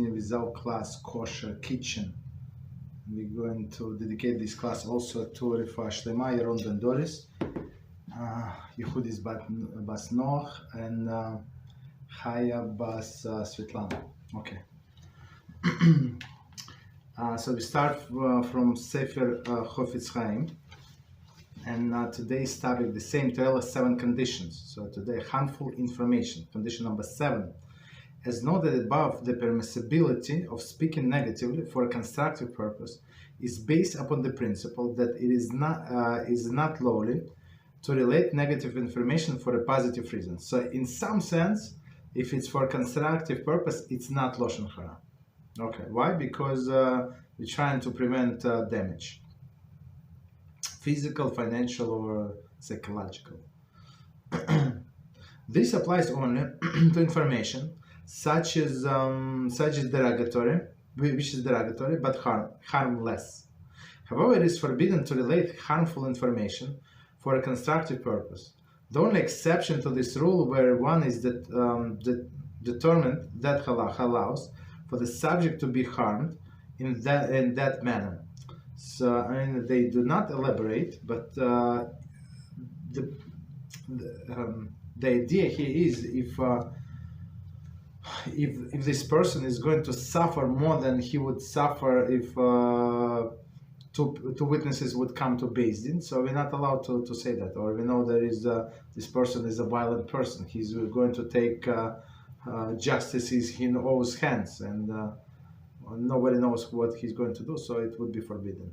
continue with our class Kosher Kitchen. We're going to dedicate this class also to Refa Shlema, Yaron Ben Doris, Yehudis Bas Noach, and Chaya Bas Svetlana. Okay. So we start from Sefer Chofetz Chaim, and today's topic, the same Torah, 7 conditions. So today, harmful information. Condition number 7. As noted above, the permissibility of speaking negatively for a constructive purpose is based upon the principle that it is not lawful to relate negative information for a positive reason. So in some sense, if it's for constructive purpose, it's not Lashon Hara. Okay, why? Because we're trying to prevent damage, physical, financial, or psychological. This applies only to information such as derogatory, which is derogatory but harmless. However, it is forbidden to relate harmful information for a constructive purpose. The only exception to this rule where one is determined that Halachah allows for the subject to be harmed in that manner. So I mean, they do not elaborate, but the idea here is if this person is going to suffer more than he would suffer if two witnesses would come to Beezrat, so we're not allowed to say that. Or we know there is this person is a violent person. He's going to take justice in his hands, and nobody knows what he's going to do, so it would be forbidden.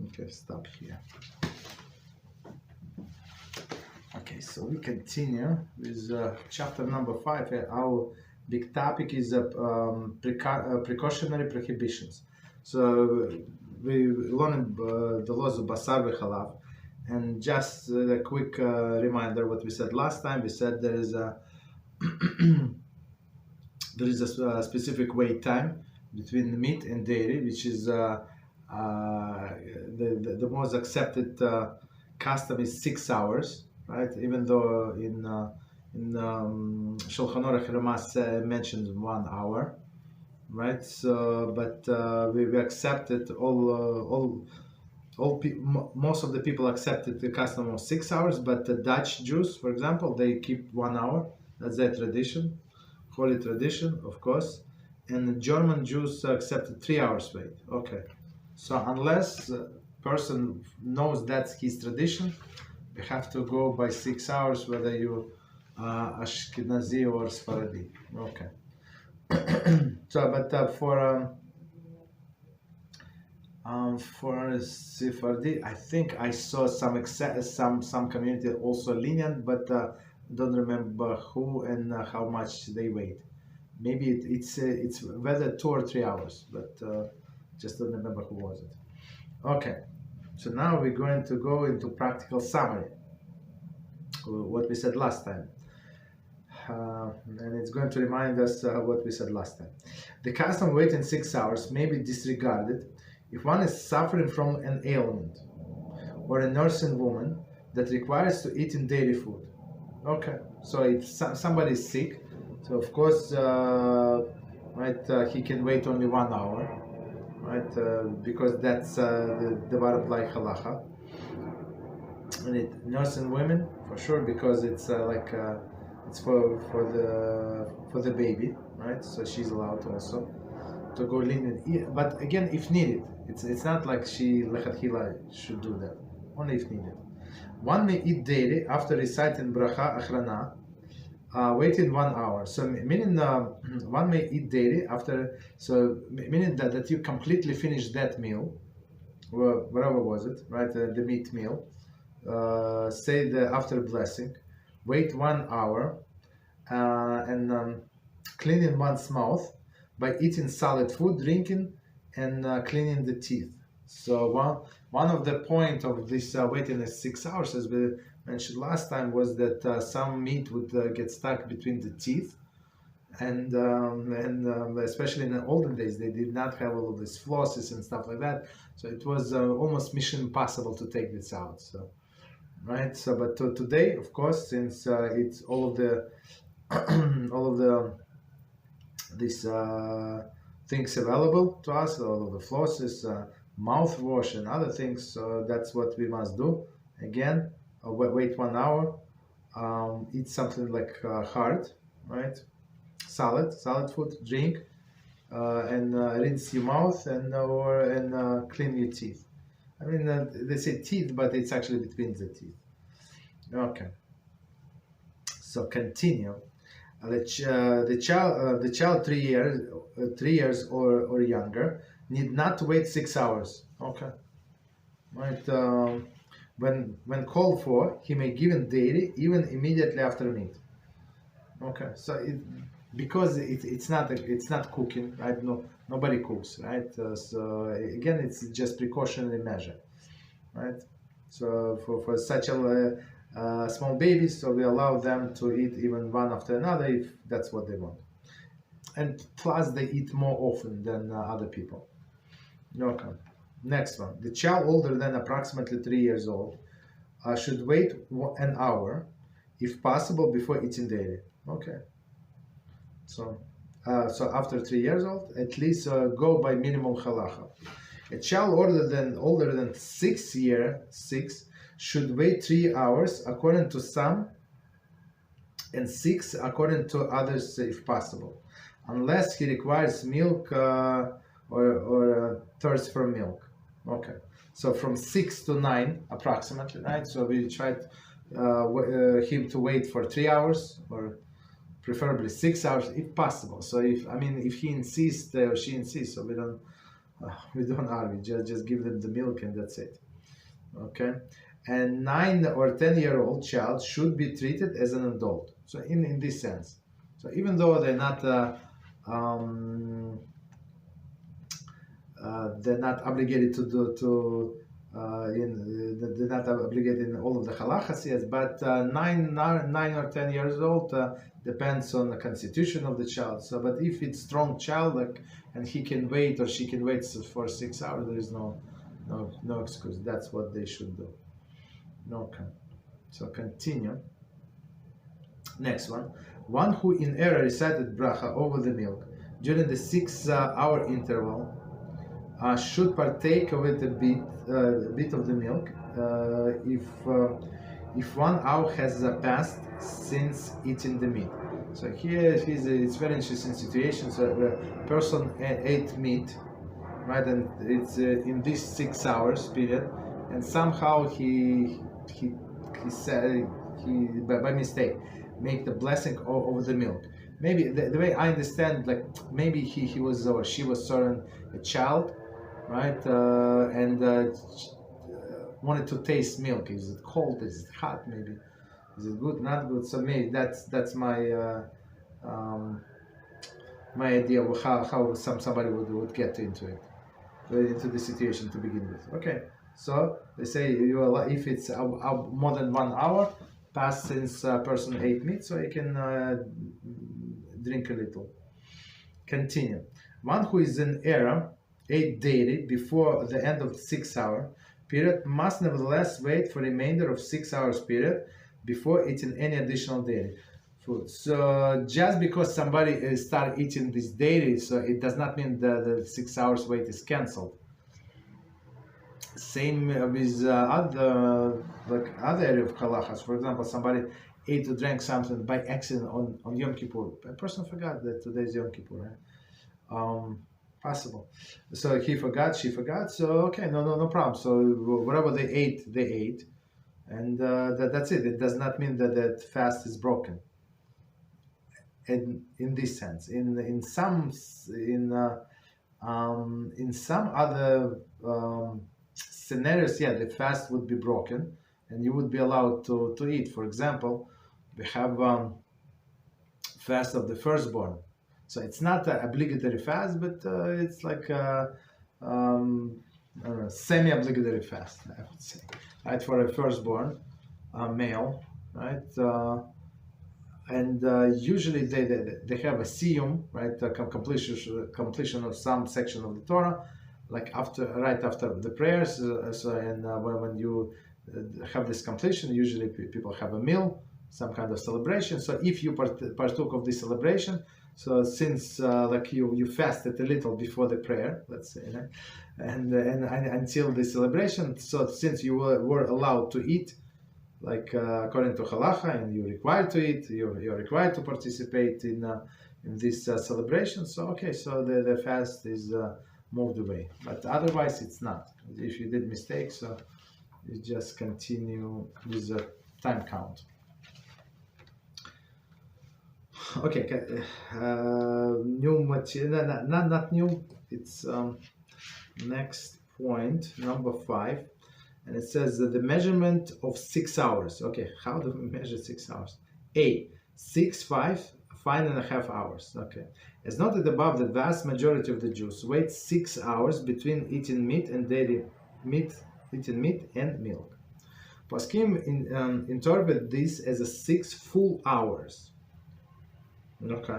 Okay, stop here. Okay, so we continue with chapter number 5. Our big topic is precautionary prohibitions. So we learned the laws of basar v'chalav, and just a quick reminder what we said last time. We said there is a specific wait time between meat and dairy, which is the most accepted custom is 6 hours, right? Even though in Shulchan Aruch mentions 1 hour, right? So, but we accepted most of the people accepted the custom of 6 hours. But the Dutch Jews, for example, they keep 1 hour. That's their tradition, holy tradition, of course. And the German Jews accepted 3 hours wait. Okay, so unless a person knows that's his tradition, you have to go by 6 hours, whether you Ashkenazi or Sfaradi. Okay. So, but for Sephardi, I think I saw some community also lenient, but don't remember who and how much they wait. Maybe it's whether 2 or 3 hours, but just don't remember who was it. Okay, so now we're going to go into practical summary, what we said last time. And it's going to remind us what we said last time. The custom waiting 6 hours may be disregarded if one is suffering from an ailment or a nursing woman that requires to eat in dairy food. Okay, so if somebody is sick, so of course, he can wait only 1 hour, right? Because that's the bottom line Halachah. And nursing women for sure, because it's it's for the baby, right? So she's allowed also to go lenient. But again, if needed, it's not like she lechatchila should do that. Only if needed. One may eat daily after reciting Brocha Achrana, waiting 1 hour. So meaning one may eat daily after. So meaning that you completely finish that meal, whatever was it, right? The meat meal. Say the after blessing. Wait 1 hour and cleaning one's mouth by eating solid food, drinking, and cleaning the teeth. So one of the point of this waiting is 6 hours, as we mentioned last time, was that some meat would get stuck between the teeth, and especially in the olden days, they did not have all of these flosses and stuff like that. So it was almost mission impossible to take this out. So. Right. So, but today, of course, since it's all of the things available to us, all of the flosses, mouthwash, and other things. So that's what we must do. Again, wait 1 hour. Eat something like hard, right? Salad food, drink, and rinse your mouth and clean your teeth. I mean, they say teeth, but it's actually between the teeth. Okay. So continue. The child 3 years or younger need not wait 6 hours. Okay. Right. When called for, he may give it daily, even immediately after meat. Okay. So because it's not cooking, right? No, nobody cooks, right? So again, it's just precautionary measure, right? So for such a small babies, so we allow them to eat even one after another if that's what they want, and plus they eat more often than other people. Okay. Next one: the child older than approximately 3 years old should wait an hour, if possible, before eating daily. Okay. So after 3 years old, at least go by minimum halachah. A child older than 6 should wait 3 hours according to some, and 6 according to others if possible, unless he requires milk or thirst for milk. Okay, so from 6 to 9 approximately, right? So we tried him to wait for 3 hours, or preferably 6 hours if possible. So if he insists or she insists, so we don't argue, just give them the milk and that's it. Okay. And 9 or 10-year-old child should be treated as an adult, so in this sense. So even though they're not obligated to do they're not obligated in all of the halachas, yes, but 9 or 10 years old depends on the constitution of the child. So, but if it's strong child, and he can wait or she can wait for 6 hours, there is no excuse. That's what they should do. Okay. So continue. Next one: one who in error recited bracha over the milk during the 6-hour interval should partake of it a bit of the milk if 1 hour has passed since eating the meat. So here it's very interesting situation. So the person ate meat, right, and it's in this 6 hours period, and somehow he said by mistake make the blessing over the milk. Maybe the way I understand, maybe he was or she was serving a child, right, and wanted to taste milk. Is it cold? Is it hot? Maybe is it good? Not good? So maybe that's my my idea of how somebody would get into the situation to begin with. Okay, so they say if it's more than 1 hour passed since a person ate meat, so you can drink a little. Continue. One who is in error ate daily before the end of the 6-hour period must nevertheless wait for the remainder of 6 hours period before eating any additional daily food. So just because somebody start eating this daily, so it does not mean that the 6 hours wait is cancelled. Same with other area of halachas. For example, somebody ate or drank something by accident on Yom Kippur. A person forgot that today is Yom Kippur, right? Possible. So he forgot, she forgot. So okay, no problem. So whatever they ate, and that's it. It does not mean that that fast is broken. And in this sense, in some other scenarios, yeah, the fast would be broken, and you would be allowed to eat. For example, we have fast of the firstborn. So it's not an obligatory fast, but it's like a semi-obligatory fast, I would say, right, for a firstborn male, right? And usually they have a siyum, right, completion of some section of the Torah, like right after the prayers. When you have this completion, usually people have a meal, some kind of celebration. So if you partook of this celebration, So since like you fasted a little before the prayer, let's say, right? and until the celebration, so since you were allowed to eat, like according to Halachah, and you're required to eat, you're required to participate in this celebration. So okay, so the fast is moved away, but otherwise it's not. If you did mistakes, so you just continue with the time count. Okay, new material, not new. It's next point, number 5, and it says that the measurement of 6 hours. Okay, how do we measure 6 hours? A, 5.5 hours. Okay, as noted above, the vast majority of the Jews wait 6 hours between eating meat and eating meat and milk. Poskim interpret this as 6 full hours. Okay.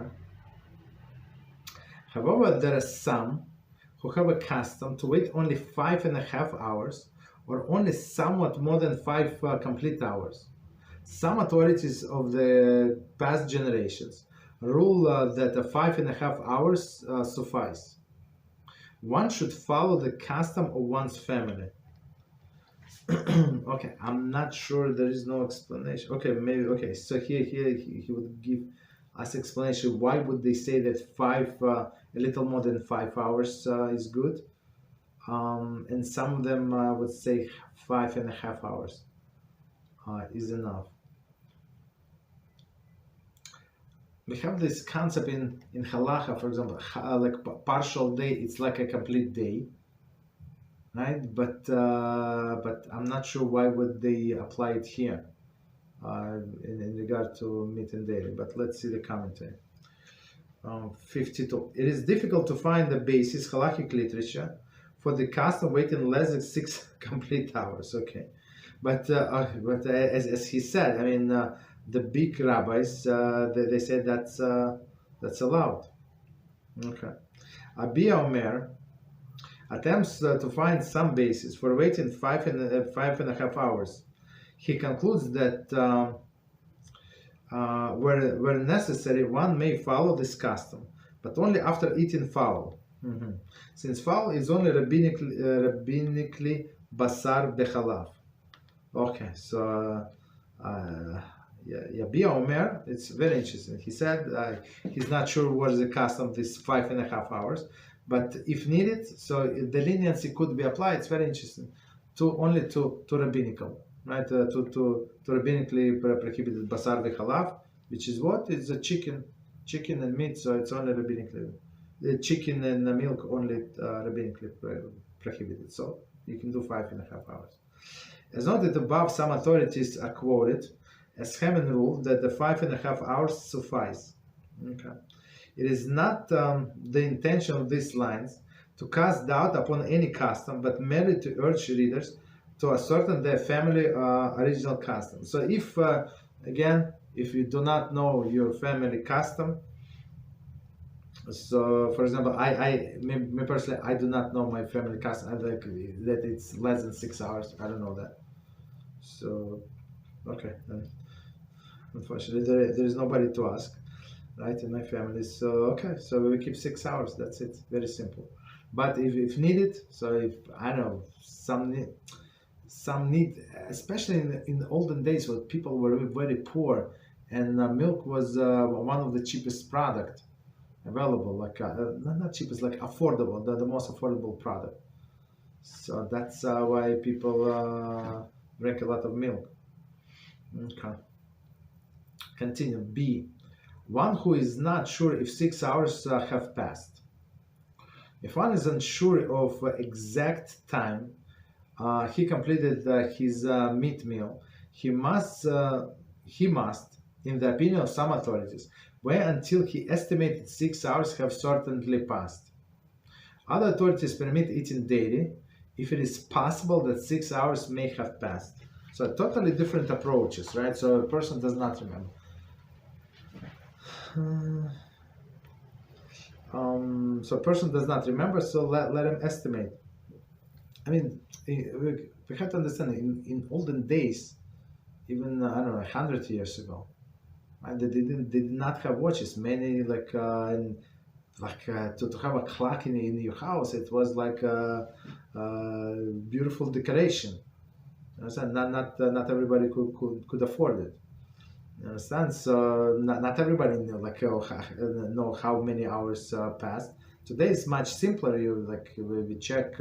However, there are some who have a custom to wait only 5.5 hours, or only somewhat more than 5 complete hours. Some authorities of the past generations rule that 5.5 hours suffice. One should follow the custom of one's family. Okay, I'm not sure, there is no explanation. Okay, maybe, okay, so here he would give us explanation. Why would they say that a little more than 5 hours is good? And some of them would say 5.5 hours is enough. We have this concept in Halachah, for example, like partial day, it's like a complete day, right? But I'm not sure why would they apply it here in regard to meat and dairy. But let's see the commentary. 52. It is difficult to find the basis halachic literature for the custom waiting less than 6 complete hours. Okay, but as he said, I mean, the big rabbis they said that's allowed. Okay, Abi Omer attempts to find some basis for waiting 5.5 hours. He concludes that where necessary, one may follow this custom, but only after eating fowl. Since fowl is only rabbinically basar bechalav. Okay, so Yabi Omer, it's very interesting. He said he's not sure what is the custom of this 5.5 hours, but if needed, so the leniency could be applied. It's very interesting only to rabbinical, right? To rabbinically prohibited basar v'chalav, which is what? It's a chicken and meat, so it's only rabbinically. The chicken and the milk only rabbinically prohibited, so you can do 5.5 hours. As noted above, some authorities are quoted as having ruled that the 5.5 hours suffice. Okay. It is not the intention of these lines to cast doubt upon any custom, but merely to urge readers to ascertain their family original custom. So if, again, if you do not know your family custom, so for example, me personally, I do not know my family custom, like that it's less than 6 hours. I don't know that. So, okay, then unfortunately there is nobody to ask, right, in my family. So okay, so we keep 6 hours, that's it, very simple. But if needed, so if I don't know, some need, especially in the olden days when people were very poor, and milk was one of the cheapest product available, like not cheapest, like affordable, the most affordable product. So that's why people drink a lot of milk. Okay. Continue. B. One who is not sure if 6 hours have passed. If one is unsure of exact time he completed his meat meal, he must, in the opinion of some authorities, wait until he estimated 6 hours have certainly passed. Other authorities permit eating daily if it is possible that 6 hours may have passed. So totally different approaches, right? So a person does not remember. So a person does not remember, so let him estimate. I mean, we have to understand, in olden days, even, I don't know, 100 years ago, and they did not have watches. Many to have a clock in your house, it was like a beautiful decoration. You understand? Not everybody could afford it. You understand? So not everybody know how many hours passed. Today is much simpler. You we check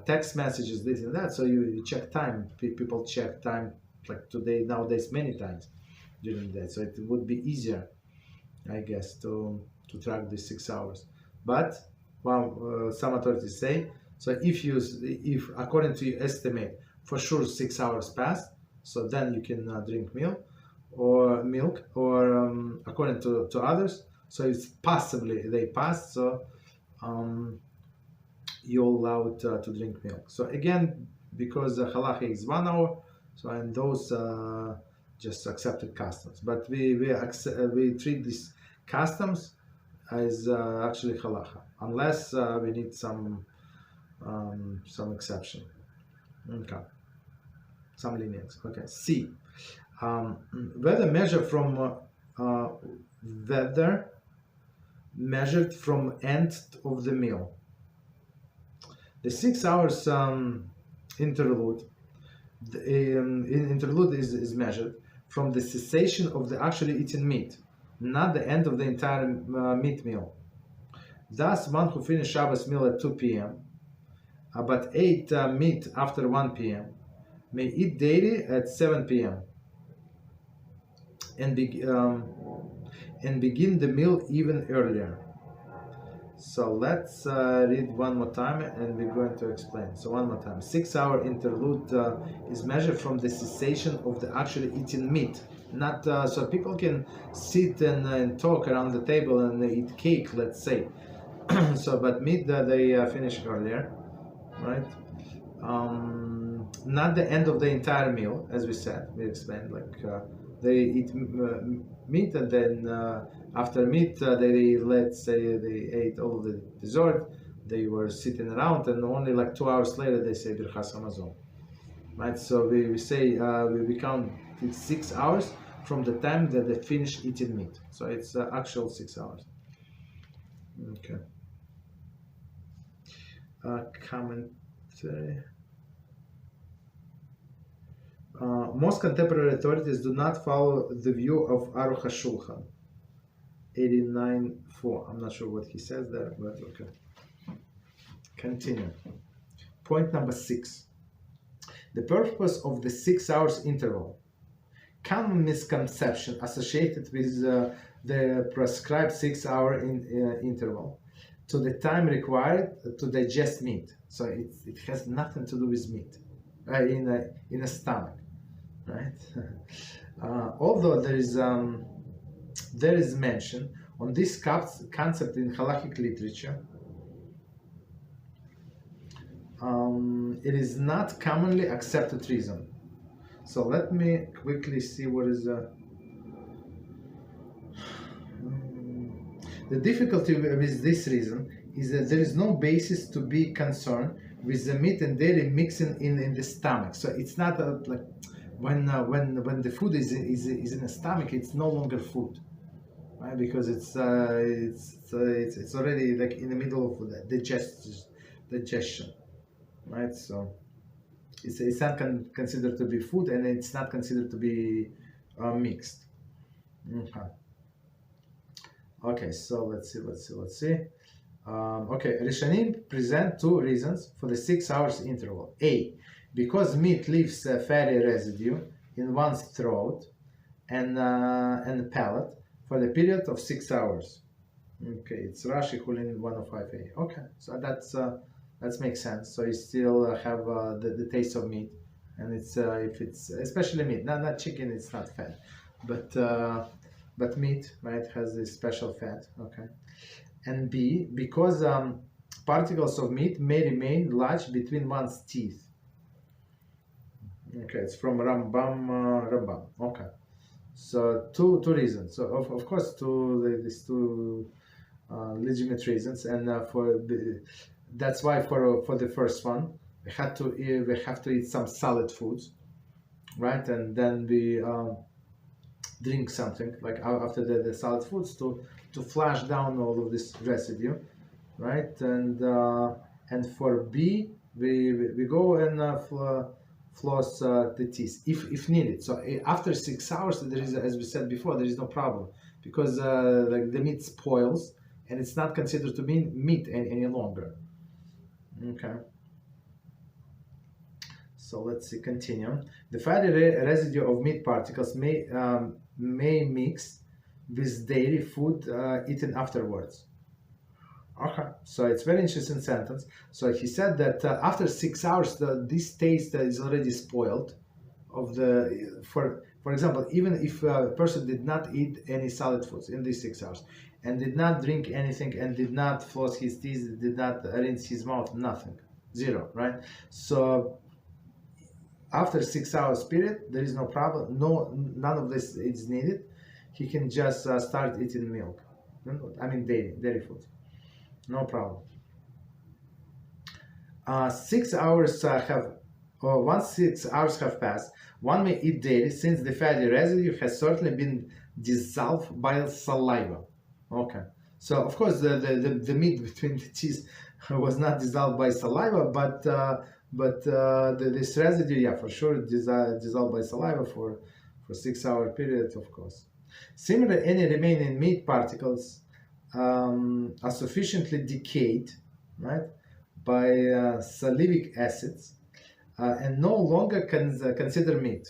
text messages, this and that. So you check time. People check time like today nowadays many times during the day. So it would be easier, I guess, to track these 6 hours. But some authorities say, so if according to your estimate, for sure 6 hours passed, so then you can drink milk, or according to others, so it's possibly they passed, so you're allowed to drink milk. So again, because the Halachah is 1 hour, so and those just accepted customs, but we treat these customs as actually Halachah, unless we need some exception. Okay, some lenience. Okay, C. Whether measured from end of the meal. The 6 hours interlude. Interlude is measured from the cessation of the actually eaten meat, not the end of the entire meat meal. Thus, one who finished Shabbos meal at 2 p.m. But ate meat after 1 p.m. may eat daily at 7 p.m. and begin the meal even earlier. So let's read one more time and we're going to explain. So one more time. 6 hour interlude is measured from the cessation of the actually eaten meat. Not so people can sit and talk around the table and eat cake, let's say. So, but meat they finish earlier, right? Not the end of the entire meal, as we said, we explained, they eat meat and then after meat let's say they ate all of the dessert, they were sitting around and only like 2 hours later they say Birchas Hamazon, right? So we say we count it 6 hours from the time that they finish eating meat, so it's actual 6 hours. Okay. Commentary. Most contemporary authorities do not follow the view of Aruch Shulchan 89.4. I'm not sure what he says there, but okay. Continue. Point number 6. The purpose of the 6 hours interval. Common misconception associated with the prescribed 6 hour interval to the time required to digest meat. So it has nothing to do with meat in a stomach, right? Although there is mention on this concept in halachic literature, it is not commonly accepted reason. So let me quickly see what is the difficulty with this reason is that there is no basis to be concerned with the meat and dairy mixing in the stomach. So it's not like when the food is in the stomach, it's no longer food, right? Because it's already like in the middle of the digestion, right? So it's not considered to be food, and it's not considered to be mixed. Okay. Okay, so let's see. Okay, Rishonim present 2 reasons for the 6 hours interval. A, because meat leaves a fatty residue in one's throat and palate for the period of 6 hours. Okay, it's Rashi Hulin 105a. Okay, so that makes sense. So you still have the taste of meat, and it's if it's especially meat, not chicken, it's not fat, but meat, right, has this special fat. Okay. And B, because particles of meat may remain lodged between one's teeth. Okay, it's from Rambam. Okay, so two reasons. So of course these 2 legitimate reasons, and that's why for the first one we have to eat some solid foods, right? And then we drink something like after the solid foods to flush down all of this residue, right? And for B, we go and floss the teeth if needed. So after 6 hours, there is, as we said before, there is no problem because like the meat spoils and it's not considered to be meat any longer. Okay. So let's see, continue. The fatty residue of meat particles may mix with dairy food eaten afterwards. Okay, so it's very interesting sentence. So he said that after 6 hours, this taste is already spoiled. Of the for example, even if a person did not eat any solid foods in these 6 hours, and did not drink anything, and did not floss his teeth, did not rinse his mouth, nothing, zero, right? So after 6 hours period, there is no problem. None of this is needed. He can just start eating milk. I mean dairy food. No problem. 6 hours once 6 hours have passed, one may eat dairy since the fatty residue has certainly been dissolved by saliva. Okay. So of course the meat between the teeth was not dissolved by saliva, but this residue, yeah, for sure, dissolved by saliva for 6 hour period, of course. Similarly, any remaining meat particles are sufficiently decayed, right, by salivic acids and no longer consider meat.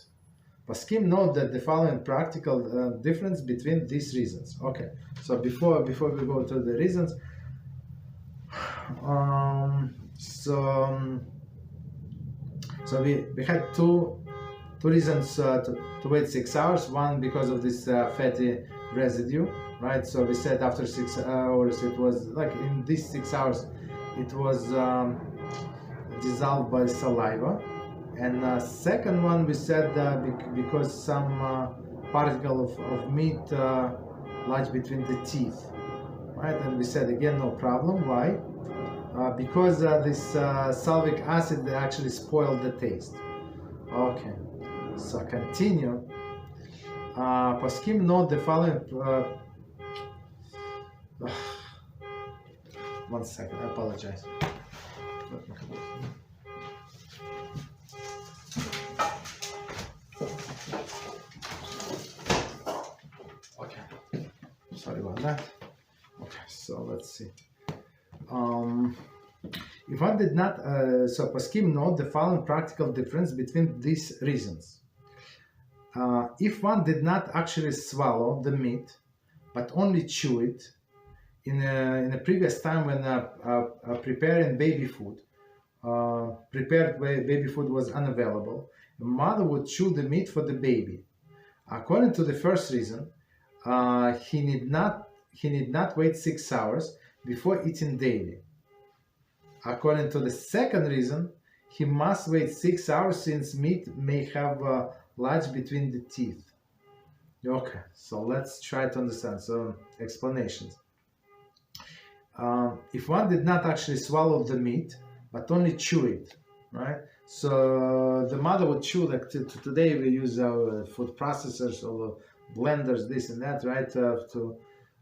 Paskim note that the following practical difference between these reasons. Okay, so before we go to the reasons, so we had two reasons to wait 6 hours. One because of this fatty residue, right? So we said after 6 hours it was like in these 6 hours it was dissolved by saliva. And second one we said because some particle of meat lodged between the teeth, right? And we said again no problem. Why? Because this salivic acid actually spoiled the taste. Okay, so continue. Poskim note the following. One second, I apologize. Okay, sorry about that. Okay, so let's see. If one did not, so Poskim note the following practical difference between these reasons. If one did not actually swallow the meat, but only chew it, in a previous time when preparing baby food, prepared baby food was unavailable, the mother would chew the meat for the baby. According to the first reason, he need not wait 6 hours before eating daily. According to the second reason, he must wait 6 hours since meat may have lodged between the teeth. Okay, so let's try to understand some explanations. If one did not actually swallow the meat, but only chew it, right? So the mother would chew, like today we use our food processors or blenders, this and that, right?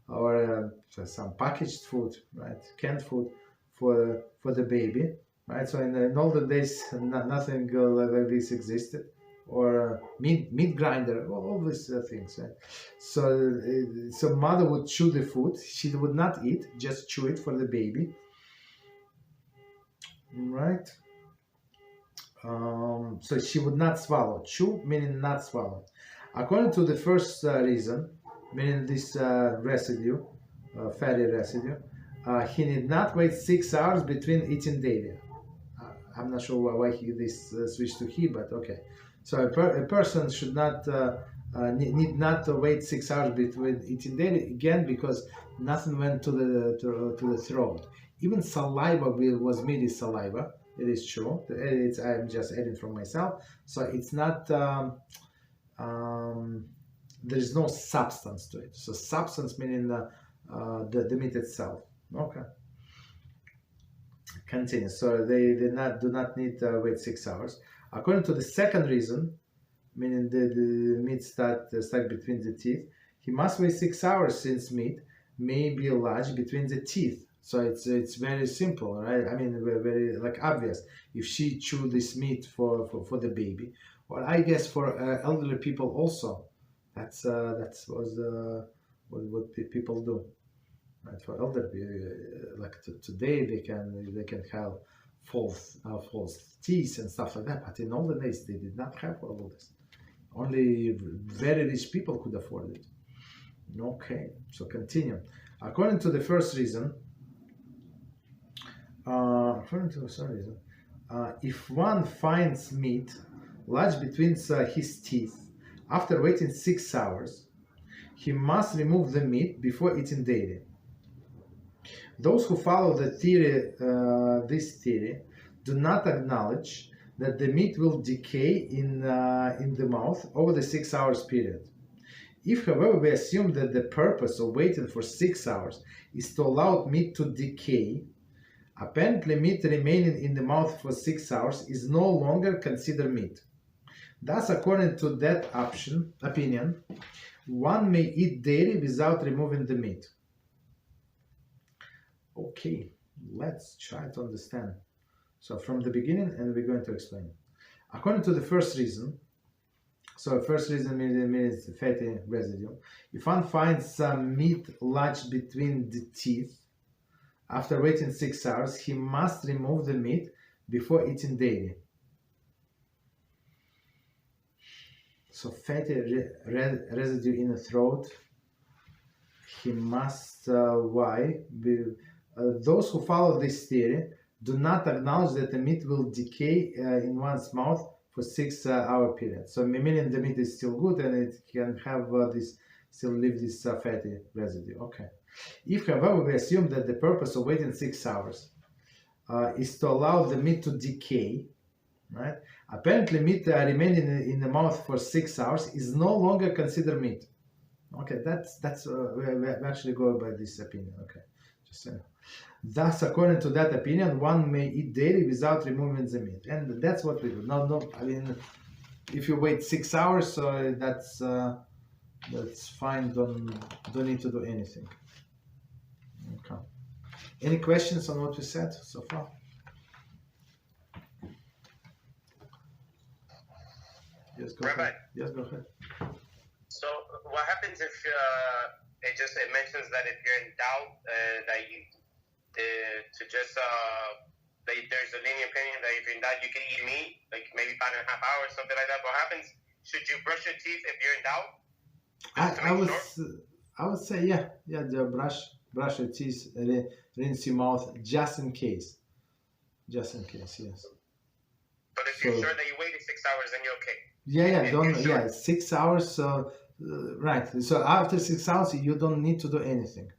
Or some packaged food, right? Canned food for the baby, right? So in older days, nothing like this existed, or meat grinder, all these things, right? So mother would chew the food. She would not eat, just chew it for the baby, right? So she would not swallow. Chew meaning not swallow. According to the first reason, meaning this residue, fatty residue, he need not wait 6 hours between eating daily. I'm not sure why this switched to he, but okay. So a person should not need not to wait 6 hours between eating daily, again because nothing went to the throat. Even saliva was made as saliva. It is true. I'm just adding from myself. So it's not. There is no substance to it. So substance meaning the meat itself. Okay. Continue. So they do not need to wait 6 hours. According to the second reason, meaning the meat stuck between the teeth, he must wait 6 hours since meat may be lodged between the teeth. So it's very simple, right? I mean, very like obvious. If she chew this meat for the baby, or I guess for elderly people also, that's what people do. Right? For elderly, like today they can have false teeth and stuff like that. But in olden days they did not have all of this. Only very rich people could afford it. Okay, so continue. According to the first reason, if one finds meat lodged between his teeth after waiting 6 hours, he must remove the meat before eating daily. Those who follow the theory, this theory, do not acknowledge that the meat will decay in the mouth over the 6 hours period. If, however, we assume that the purpose of waiting for 6 hours is to allow meat to decay, apparently meat remaining in the mouth for 6 hours is no longer considered meat. Thus, according to that opinion, one may eat daily without removing the meat. Okay, let's try to understand. So from the beginning, and we're going to explain. According to the first reason, so first reason means fatty residue. If one finds some meat lodged between the teeth after waiting 6 hours, he must remove the meat before eating daily. So fatty residue in the throat, he must, why? Those who follow this theory do not acknowledge that the meat will decay in one's mouth for 6 hour period. So meaning the meat is still good and it can have still leave this fatty residue. Okay. If, however, we assume that the purpose of waiting 6 hours is to allow the meat to decay, right? Apparently, meat remaining in the mouth for 6 hours is no longer considered meat. Okay, that's we actually go by this opinion. Okay, just saying. Thus, according to that opinion, one may eat daily without removing the meat, and that's what we do. No, I mean, if you wait 6 hours, that's fine. Don't need to do anything. Okay. Any questions on what we said so far? Yes, go Rabbi. ahead. Yes, go ahead. So, what happens if it mentions that if you're in doubt, that you there's a lenient opinion that if you're in doubt, you can eat meat, like maybe 5.5 hours, something like that. What happens? Should you brush your teeth if you're in doubt? I would say the brush your teeth, rinse your mouth just in case. Just in case, yes. But if you're sure that you waited 6 hours, then you're okay. Yeah, 6 hours. Right. So after 6 hours, you don't need to do anything.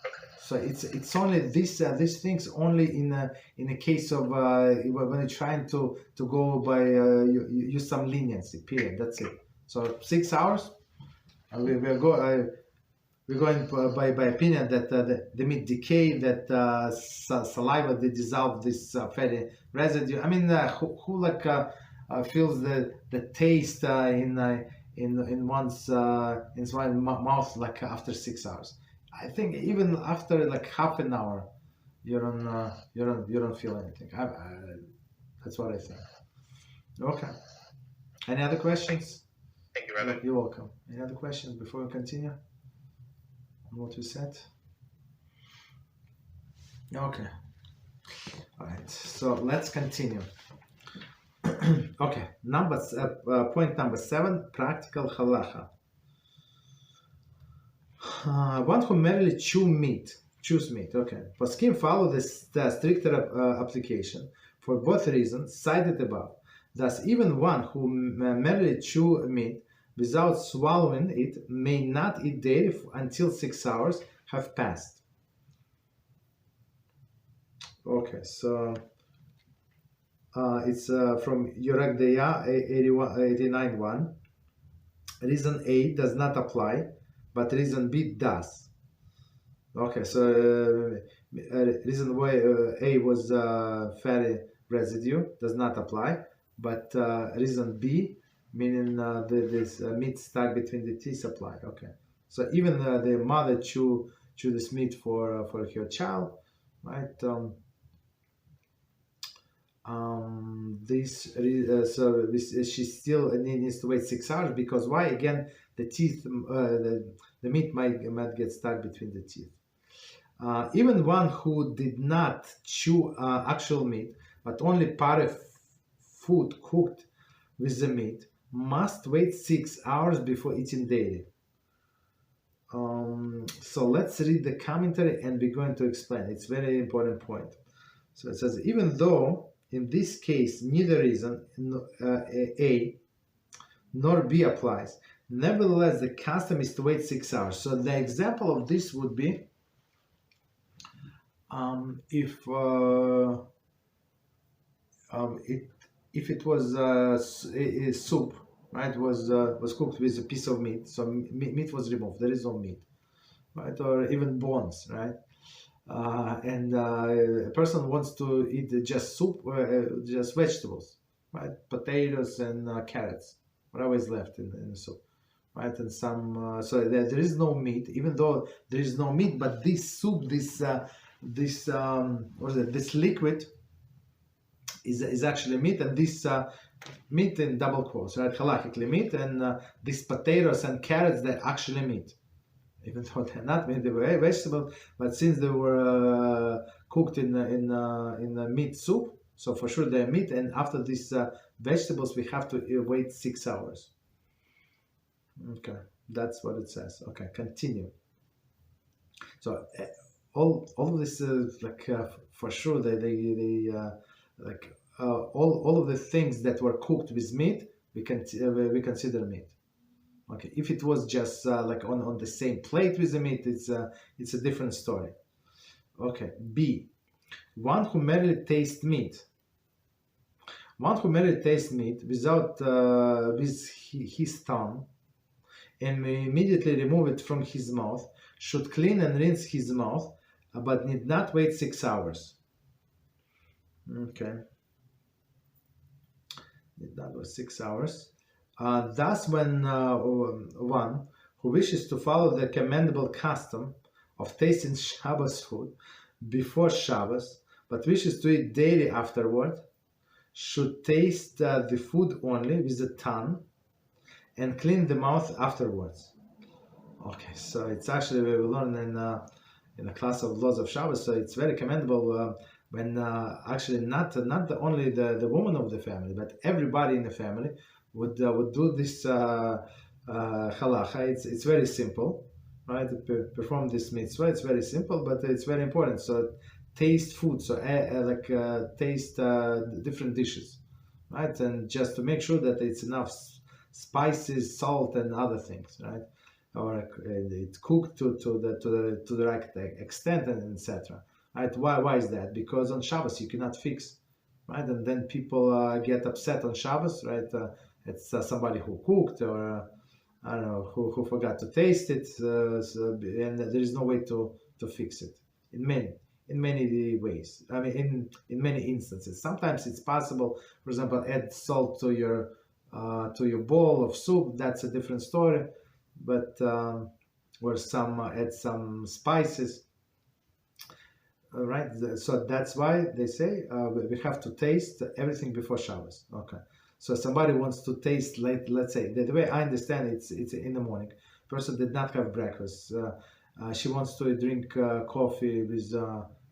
Okay. So it's only these things only in a case of when you're trying to go by use some leniency. Period. That's it. So 6 hours. We're going by opinion that the meat decay, that saliva they dissolve this fatty residue. I mean, who feels the taste in one's mouth like after 6 hours? I think even after like half an hour, you don't feel anything. That's what I think. Okay. Any other questions? Thank you, Rabbi. You're welcome. Any other questions before we continue on what we said? Okay. All right. So let's continue. Okay. Point number 7: practical halacha. One who merely choose meat. Okay. Poskim follow the stricter application for both reasons cited above. Thus, even one who merely chew meat without swallowing it may not eat daily until 6 hours have passed. Okay, so it's from Yorak Deya 89.1. Reason A does not apply, but reason B does. Okay, so reason why A was fatty residue does not apply, but reason B, meaning this meat stuck between the teeth apply. Okay, so even the mother chew this meat for her child, right? She still needs to wait 6 hours, because why? Again, the teeth, the meat might get stuck between the teeth. Even one who did not chew actual meat, but only part of food cooked with the meat, must wait 6 hours before eating daily. So let's read the commentary and we're going to explain. It's a very important point. So it says, even though in this case neither reason A nor B applies, nevertheless the custom is to wait 6 hours. So the example of this would be if it was soup, right, was cooked with a piece of meat, so meat was removed, there is no meat, right, or even bones, right, and a person wants to eat just soup, just vegetables, right, potatoes and carrots, whatever is left in the soup, right, and some so there is no meat, even though there is no meat, but this soup, this liquid is actually meat, and this meat in double quotes, right? Halachically meat, and these potatoes and carrots, they're actually meat, even though they're not meat, they were vegetable. But since they were cooked in a meat soup, so for sure they're meat. And after these vegetables, we have to wait 6 hours. Okay, that's what it says. Okay, continue. So all of this is for sure they all of the things that were cooked with meat, we consider meat. Okay, if it was just on the same plate with the meat, it's a different story. Okay, B, one who merely tastes meat. One who merely tastes meat without with his tongue, and may immediately remove it from his mouth, should clean and rinse his mouth, but need not wait 6 hours. Okay. That was 6 hours. Thus, when one who wishes to follow the commendable custom of tasting Shabbos food before Shabbos, but wishes to eat daily afterward, should taste the food only with the tongue and clean the mouth afterwards. Okay, so it's actually we learn in a class of laws of Shabbos. So it's very commendable when actually not only the woman of the family, but everybody in the family would do this halacha. It's very simple, right? Perform this mitzvah. It's very simple, but it's very important. So taste food, so taste different dishes, right? And just to make sure that it's enough spices, salt, and other things, right? Or it's cooked to the right extent, and etc. Right? Why is that? Because on Shabbos you cannot fix, right? And then people get upset on Shabbos, right? It's somebody who cooked, or I don't know who forgot to taste it, and there is no way to fix it in many ways. I mean, in many instances. Sometimes it's possible. For example, add salt to your bowl of soup. That's a different story. But or add some spices, right? So that's why they say we have to taste everything before Shabbos. Okay. So somebody wants to taste, let's say, the way I understand it's in the morning. Person did not have breakfast. She wants to drink coffee with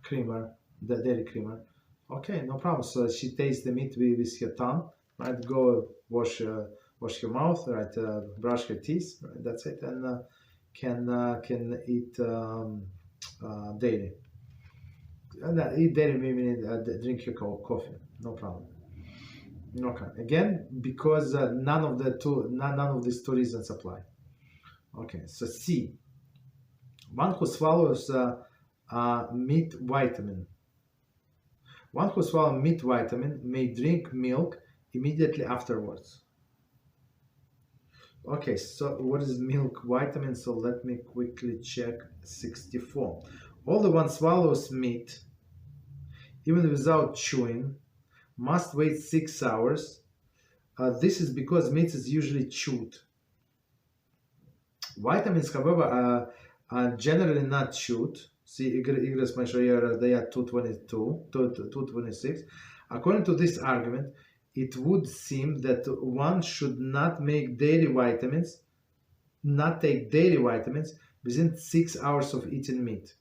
creamer, the dairy creamer. Okay, no problem. So she tastes the meat with her tongue, right? Go wash your mouth, right? Brush your teeth, right? That's it, and can eat daily. And eat daily meaning drink your coffee, no problem. Okay, again, because none of these two reasons apply. Okay, so C, one who swallows meat vitamin. One who swallows meat vitamin may drink milk immediately afterwards. Okay, so what is milk vitamin? So let me quickly check 64. Although one swallows meat, even without chewing, must wait 6 hours This is because meat is usually chewed. Vitamins, however, are generally not chewed. See, Igras Mashayar, they are 226. According to this argument, it would seem that one should not take daily vitamins within 6 hours of eating meat.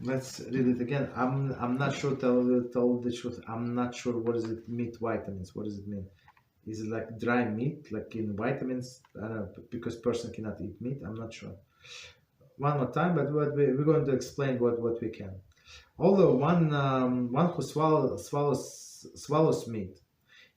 Let's read it again. I'm not sure. Tell the truth. I'm not sure what is it. Meat vitamins. What does it mean? Is it like dry meat, like in vitamins? I don't know, because person cannot eat meat. I'm not sure. One more time, but we're going to explain what we can. Although one who swallows meat,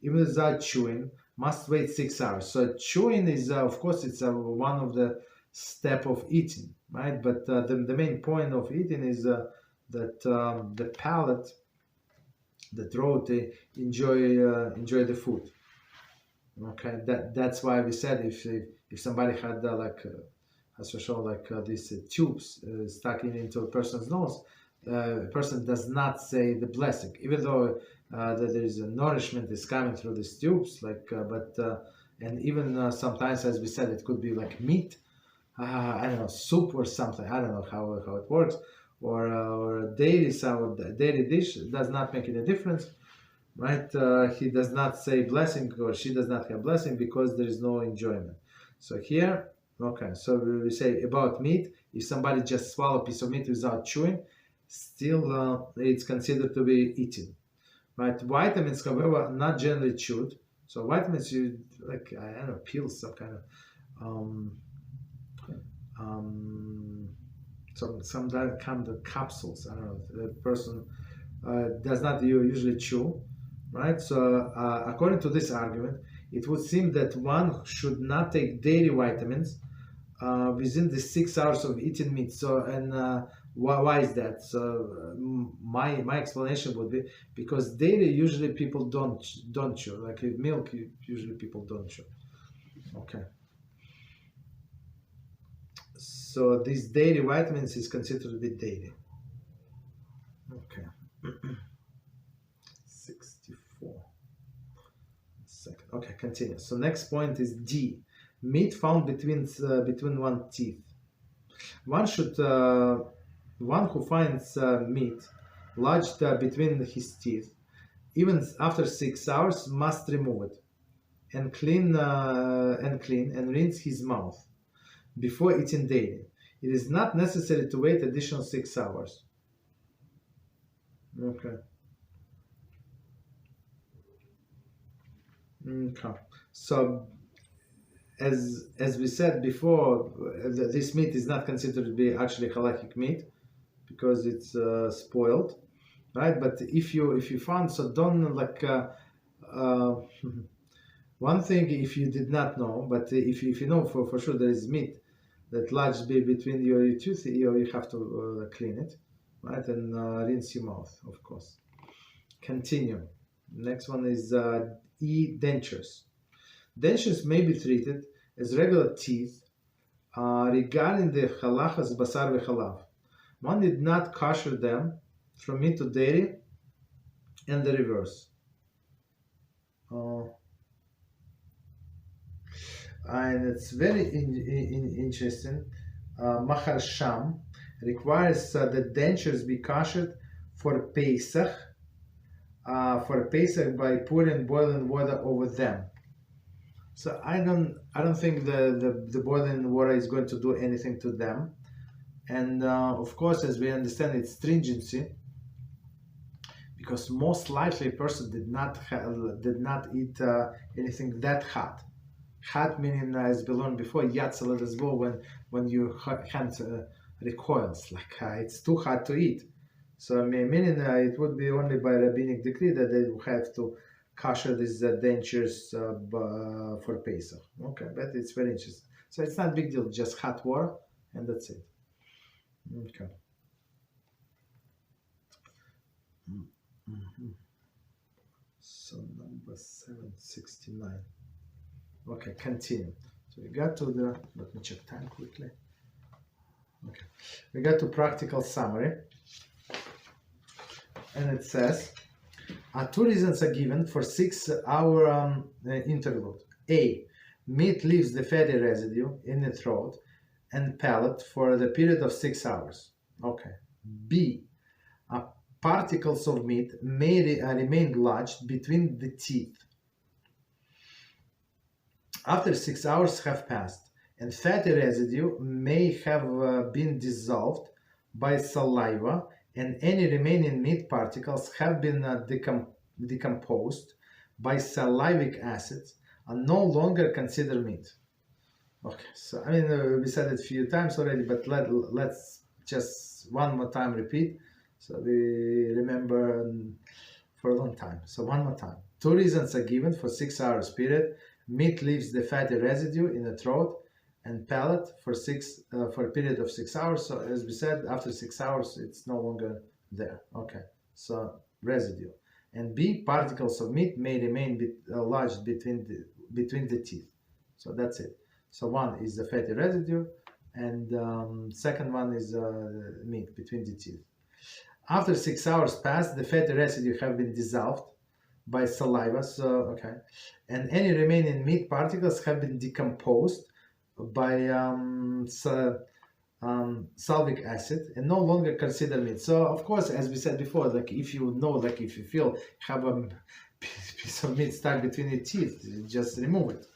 even without chewing, must wait 6 hours. So chewing is, of course, it's one of the step of eating, right? But the main point of eating is that the palate, the throat, enjoy the food. Okay, that's why we said if somebody had these tubes stuck into a person's nose, a person does not say the blessing, even though that there is a nourishment is coming through these tubes, and even sometimes, as we said, it could be like meat, I don't know, soup or something. I don't know how it works, or a daily dish. It does not make any difference, right? He does not say blessing, or she does not have blessing, because there is no enjoyment. So here, okay, so we say about meat, if somebody just swallow a piece of meat without chewing, still it's considered to be eaten, right? Vitamins, however, not generally chewed. So vitamins, you like, I don't know, pills, some kind of some kind of capsules. I don't know. The person does not usually chew, right? So according to this argument, it would seem that one should not take daily vitamins within the 6 hours of eating meat. So, and why is that? So my explanation would be because daily usually people don't chew. Like milk, usually people don't chew. Okay. So these daily vitamins is considered to be daily. Okay. 64. Second. Okay, continue. So next point is D. Meat found between one teeth. One who finds meat lodged between his teeth, even after 6 hours, must remove it and clean and rinse his mouth before eating daily. It is not necessary to wait additional 6 hours. Okay. So, as we said before, this meat is not considered to be actually halachic meat because it's spoiled, right? But if you found, so don't like one thing, if you did not know, but if you know for sure there is meat that lodged between your teeth, you have to clean it, right? And rinse your mouth, of course. Continue. Next one is E, dentures. Dentures may be treated as regular teeth regarding the halachas basar v'chalav. One did not kosher them from meat to dairy, and the reverse. And it's very interesting. Machar Sham requires that dentures be koshered for Pesach. By pouring boiling water over them. So I don't think the boiling water is going to do anything to them. And of course, as we understand, it's stringency, because most likely a person did not eat anything that hot. Hot meaning, as we learned before, yatzel as well, when your hand recoils, like it's too hot to eat. So meaning it would be only by rabbinic decree that they will have to kosher these dentures for Pesach. Okay, but it's very interesting. So it's not a big deal, just hot water, and that's it. Okay. So number 769. Okay, continue. So we got to the, let me check time quickly. Okay, we got to practical summary. and it says, two reasons are given for 6-hour interlude. A, meat leaves the fatty residue in the throat and palate for the period of 6 hours. Okay. B, particles of meat may remain lodged between the teeth after 6 hours have passed, and fatty residue may have been dissolved by saliva, and any remaining meat particles have been decomposed by salivic acids are no longer considered meat. Okay, so I mean, we said it a few times already, but let's just one more time repeat so we remember for a long time. So one more time. 2 reasons are given for 6 hours period. Meat leaves the fatty residue in the throat and palate for a period of 6 hours. So as we said, after 6 hours, it's no longer there. Okay, so residue. And B, particles of meat may remain lodged between the teeth. So that's it. So one is the fatty residue, and second one is meat between the teeth. After 6 hours pass, the fatty residue have been dissolved by saliva, so okay, and any remaining meat particles have been decomposed by salvic acid and no longer considered meat. So of course, as we said before, like if you know, like if you feel have a piece of meat stuck between your teeth, just remove it,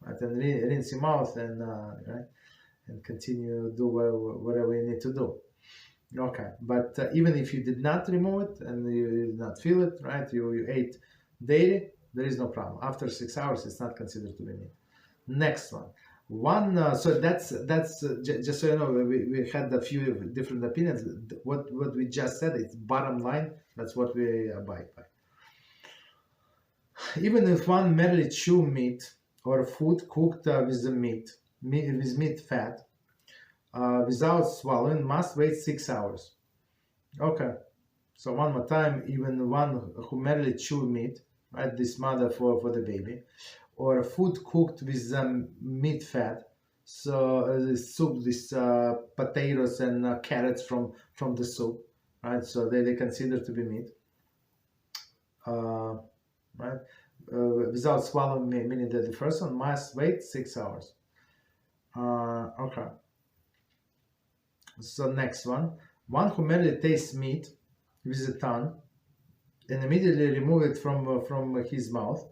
right, and rinse your mouth and right, and continue do whatever you need to do. Okay, but even if you did not remove it and you did not feel it, right, you ate daily, there is no problem. After 6 hours, it's not considered to be meat. Next one. So that's just so you know, we had a few different opinions. What we just said, it's bottom line. That's what we abide by. Even if one merely chew meat or food cooked with the meat fat, without swallowing, must wait 6 hours. Okay, so one more time. Even one who merely chew meat, right, this mother for the baby, or food cooked with meat fat, so this soup, this potatoes and carrots from the soup, right, so they consider to be meat, right, without swallowing, meaning that the first one must wait 6 hours. Okay, so next one who merely tastes meat with the tongue and immediately remove it from his mouth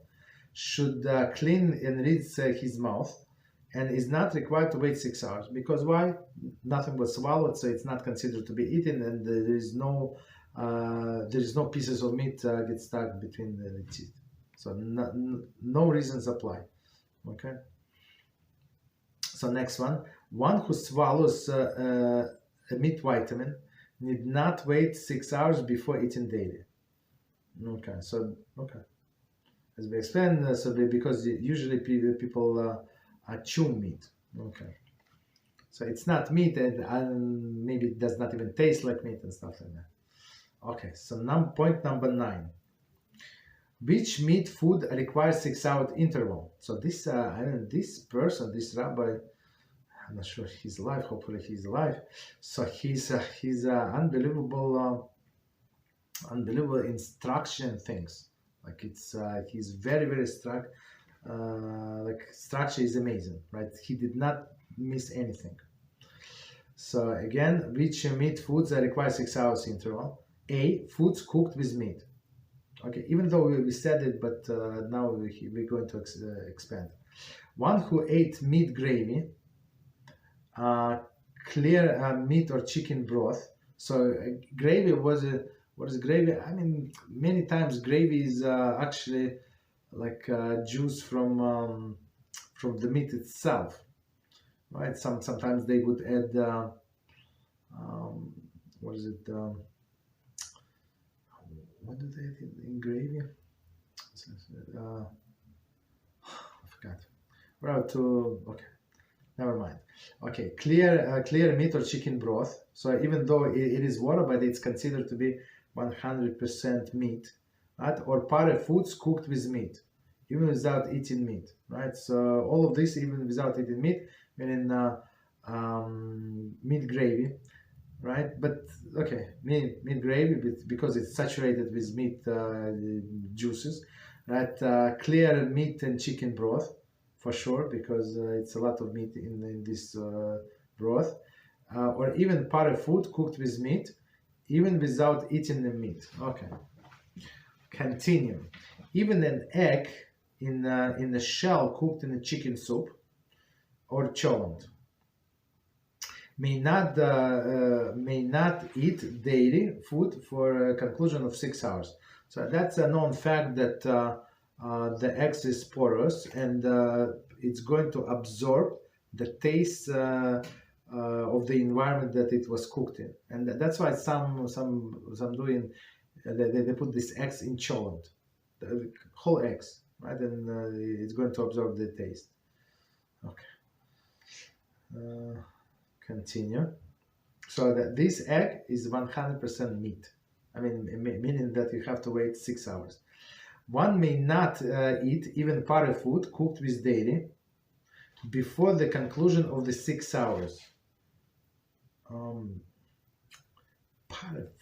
should clean and rinse his mouth, and is not required to wait 6 hours. Because why? Nothing was swallowed, so it's not considered to be eaten, and there is no pieces of meat get stuck between the teeth. So no reasons apply. Okay. So next one who swallows a meat vitamin need not wait 6 hours before eating daily. Okay, so okay, as we explained, because usually people chew meat. Okay, so it's not meat, and maybe it does not even taste like meat and stuff like that. Okay, so point number 9. Which meat food requires 6 hour interval? So this this rabbi, I'm not sure he's alive. Hopefully he's alive. So he's unbelievable instruction things. Like he's very struck. Like structure is amazing, right? He did not miss anything. So again, which meat foods require 6 hours interval? A, foods cooked with meat. Okay, even though we said it, but now we're going to expand. One who ate meat gravy, clear meat or chicken broth. So gravy was what is gravy? I mean, many times gravy is actually like juice from the meat itself, right? Sometimes they would add what is it? What do they add in gravy? I forgot. Well, okay, never mind. Okay, clear meat or chicken broth. So even though it is water, but it's considered to be 100% meat, right? Or party foods cooked with meat, even without eating meat, right? So all of this, even without eating meat, meaning meat gravy, right? But okay, meat gravy because it's saturated with meat juices, right? Clear meat and chicken broth for sure because it's a lot of meat in this broth, or even parve food cooked with meat, even without eating the meat. Okay, continue. Even an egg in the shell cooked in a chicken soup or cholent may not eat daily food for a conclusion of 6 hours. So that's a known fact that the egg is porous and it's going to absorb the taste of the environment that it was cooked in, and that's why some doing they put these eggs in cholent, the whole eggs, right? And it's going to absorb the taste. Okay. Continue. So that this egg is 100% meat. I mean, meaning that you have to wait 6 hours. One may not eat even parve food cooked with dairy before the conclusion of the 6 hours. Parve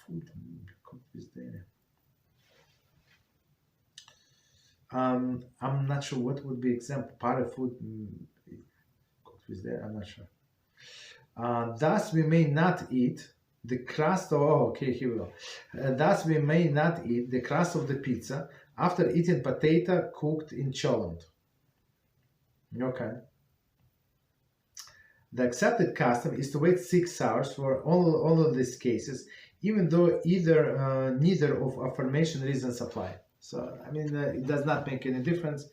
food cooked with dairy. I'm not sure what would be example. Parve food cooked with dairy. I'm not sure. Thus, we may not eat the crust of. Oh, okay, here we go. Thus, we may not eat the crust of the pizza after eating potato cooked in cholent. Okay. The accepted custom is to wait 6 hours for all of these cases, even though neither of aforementioned reasons apply. So, I mean, it does not make any difference.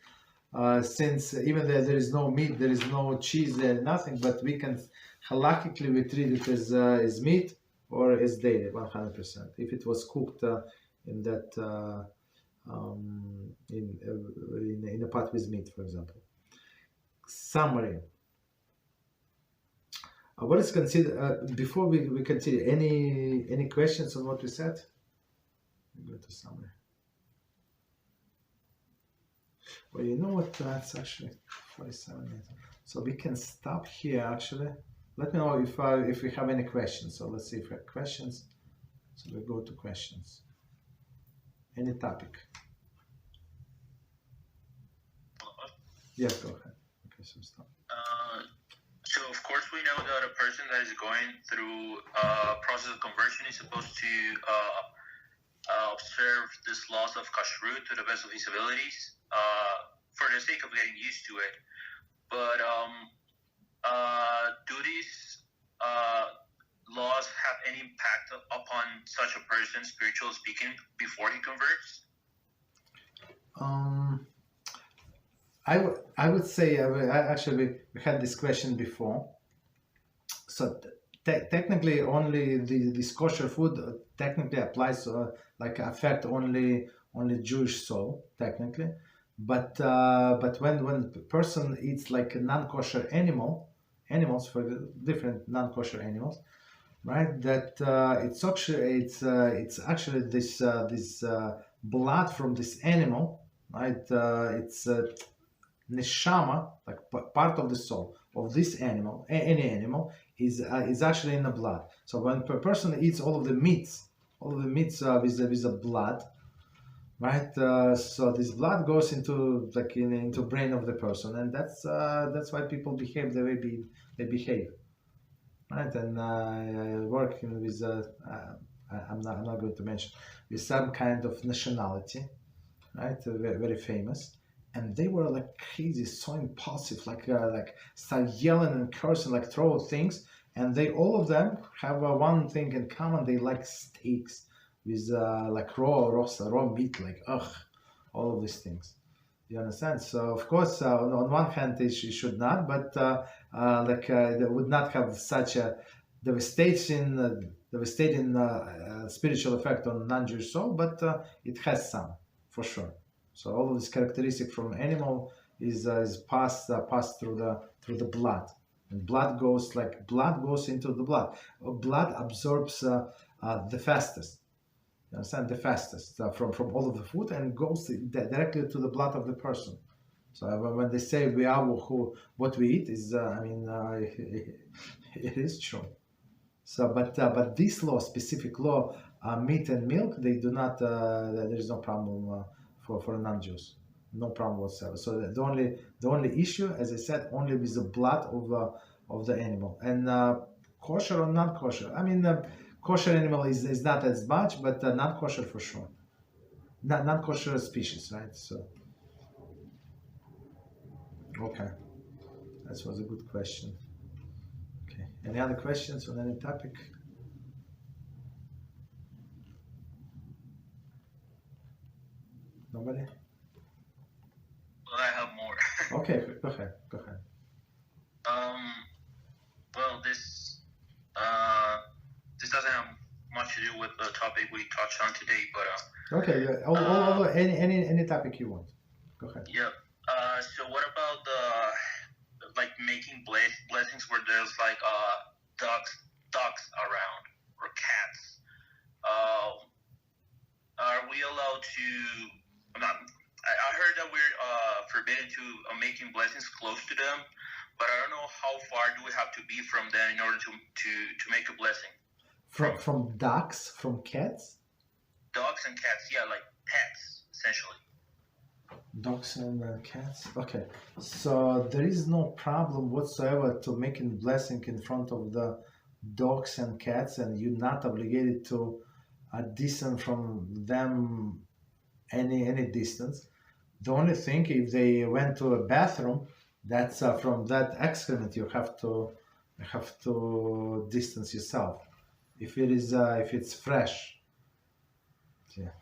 Since even though there is no meat, there is no cheese, there nothing, but we can halachically we treat it as meat or as daily 100%. If it was cooked in that in a pot with meat, for example. Summary. What is considered before we continue? Any questions on what we said? Go to summary. Well, you know what? That's actually 47 minutes. So we can stop here. Actually, let me know if we have any questions. So let's see if we have questions. So we go to questions. Any topic? Yes, go ahead. Okay, so stop. So of course we know that a person that is going through a process of conversion is supposed to observe this laws of Kashrut to the best of his abilities for the sake of getting used to it. But do these laws have any impact upon such a person, spiritually speaking, before he converts? I would say actually we had this question before. So technically only this kosher food technically applies like affect only Jewish soul technically, but when the person eats like a non-kosher animals for different non-kosher animals, right? That it's actually this blood from this animal, right? It's neshama, like part of the soul of this animal, any animal, is actually in the blood. So when a person eats all of the meats with the blood, right? So this blood goes into into brain of the person, and that's why people behave the way they behave, right? And working with I'm not going to mention, with some kind of nationality, right? Very, very famous. And they were like crazy, so impulsive, like start yelling and cursing, like throw things. And they all of them have one thing in common: they like steaks with like raw meat, like all of these things. You understand? So of course, on one hand, they should not, but they would not have such a devastating spiritual effect on non-Jewish soul, but it has some for sure. So all of this characteristic from animal is passed through the blood, and blood goes into the blood. Blood absorbs the fastest. You understand? The fastest from all of the food, and goes directly to the blood of the person. So when they say what we eat is, it is true. So, but this law, specific law, meat and milk, they do not. There is no problem for non-Jews, no problem whatsoever. So the only issue, as I said, only with the blood of the animal, and kosher or non-kosher. I mean, kosher animal is not as much, but non-kosher for sure. Non-kosher species, right? So, okay, that was a good question. Okay, any other questions on any topic? Nobody? Well, I have more. Okay, go ahead. Well, this doesn't have much to do with the topic we touched on today, but okay, yeah. Any topic you want. Go ahead. Yeah. So what about the like making blessings where there's like ducks around or cats? Are we allowed to? I heard that we're forbidden to making blessings close to them, but I don't know how far do we have to be from them in order to make a blessing. From ducks, from cats? Dogs and cats, yeah, like pets, essentially. Dogs and cats. Okay, so there is no problem whatsoever to making blessing in front of the dogs and cats, and you're not obligated to distance from them any distance. The only thing, if they went to a bathroom, that's from that excrement you have to distance yourself. If it's fresh, yeah.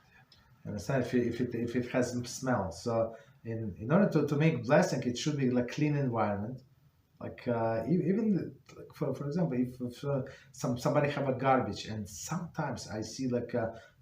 Understand? If it has some smell. So in order to make blessing, it should be like clean environment. Like even for example, if somebody have a garbage, and sometimes I see like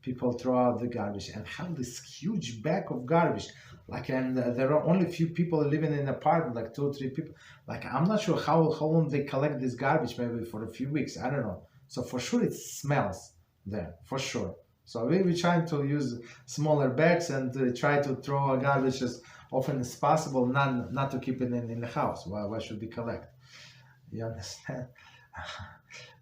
people throw out the garbage and have this huge bag of garbage. Like, and there are only few people living in an apartment, like 2 or 3 people. Like, I'm not sure how long they collect this garbage, maybe for a few weeks. I don't know. So for sure it smells there, for sure. So we're trying to use smaller bags and try to throw garbage as often as possible, not to keep it in the house. Why should we collect? You understand?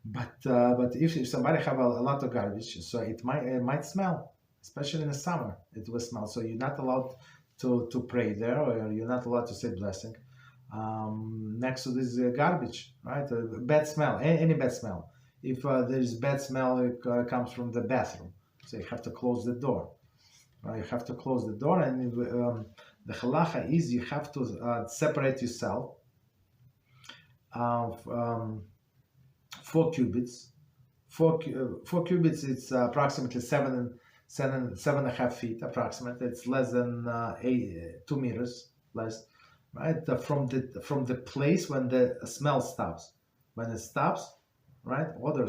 But if somebody have a lot of garbage, so it might smell, especially in the summer. It will smell. So you're not allowed to pray there, or you're not allowed to say blessing next to this garbage, right? Bad smell, any bad smell. If there is bad smell, it comes from the bathroom. So you have to close the door. You have to close the door, and the halachah is you have to separate yourself 4 cubits. 4 cubits, it's approximately 7.5 feet, approximately. It's less than 2 meters, less, right? From the place when the smell stops. When it stops, right? Odor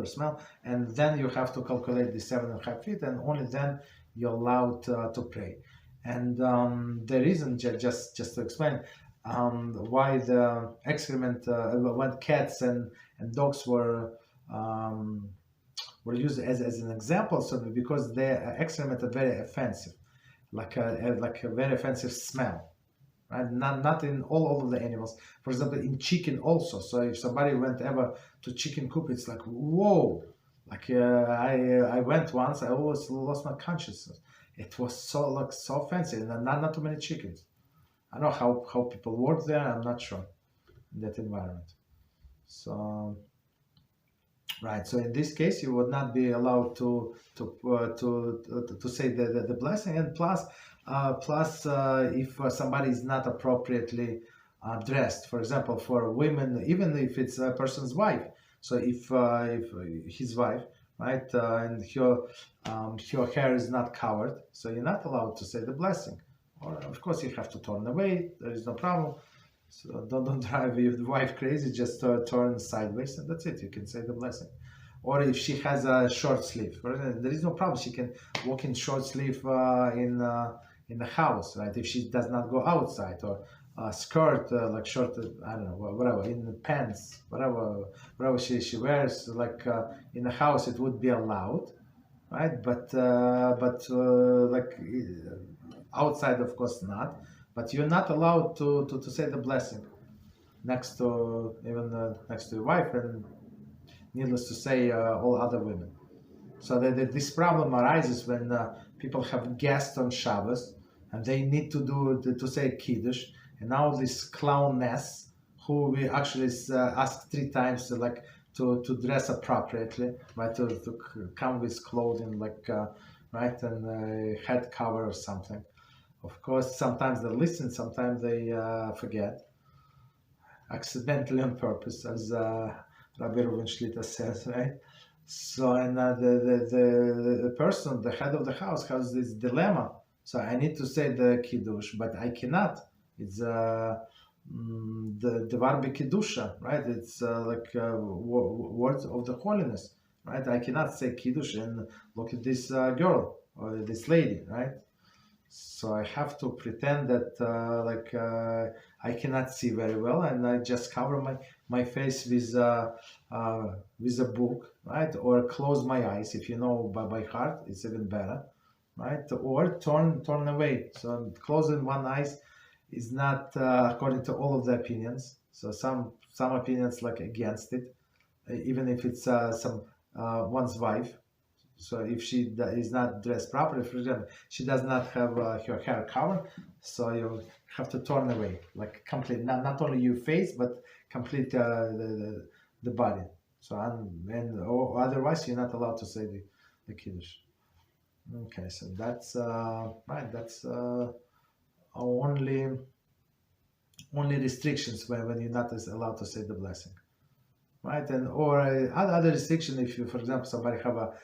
smell, and then you have to calculate the 7.5 feet, and only then you're allowed to pray. And the reason, just to explain, why the excrement, when cats and dogs were used as an example, so because their excrement are very offensive, like a very offensive smell. Right? Not in all of the animals. For example, in chicken also. So if somebody went ever to chicken coop, it's like, whoa! Like I went once, I almost lost my consciousness. It was so offensive, and not too many chickens. I don't know how people work there. I'm not sure in that environment. So right. So in this case, you would not be allowed to say the blessing, and plus if somebody is not appropriately dressed, for example, for women, even if it's a person's wife. So if his wife, right, and her hair is not covered, so you're not allowed to say the blessing. Or of course you have to turn away. There is no problem. So don't drive your wife crazy. Just turn sideways, and that's it. You can say the blessing. Or if she has a short sleeve, there is no problem. She can walk in short sleeve in the house, right? If she does not go outside, or skirt like short, I don't know, whatever, in the pants, whatever she wears, like in the house, it would be allowed, right? But like outside, of course not. But you're not allowed to say the blessing next to your wife, and needless to say, all other women. So this problem arises when people have guests on Shabbos and they need to say Kiddush, and now this clowness who we actually ask 3 times like to dress appropriately, right? To come with clothing like right, and head cover or something. Of course, sometimes they listen, sometimes they forget, accidentally on purpose, as Rabbi Shlita says, right? So, and the person, the head of the house, has this dilemma. So I need to say the kiddush, but I cannot. It's the devar b'kiddusha, right? It's words of the holiness, right? I cannot say kiddush and look at this girl or this lady, right? So I have to pretend that I cannot see very well, and I just cover my face with a book, right? Or close my eyes. If you know by heart, it's even better, right? Or turn away. So closing one eyes is not according to all of the opinions. So some opinions like against it, even if it's one's wife. So if she is not dressed properly, for example, she does not have her hair covered, so you have to turn away, like complete, not only your face, but complete the body. So or otherwise you're not allowed to say the kiddush. Okay, so that's right. That's only restrictions when you're not allowed to say the blessing, right? And or other restriction if you, for example, somebody have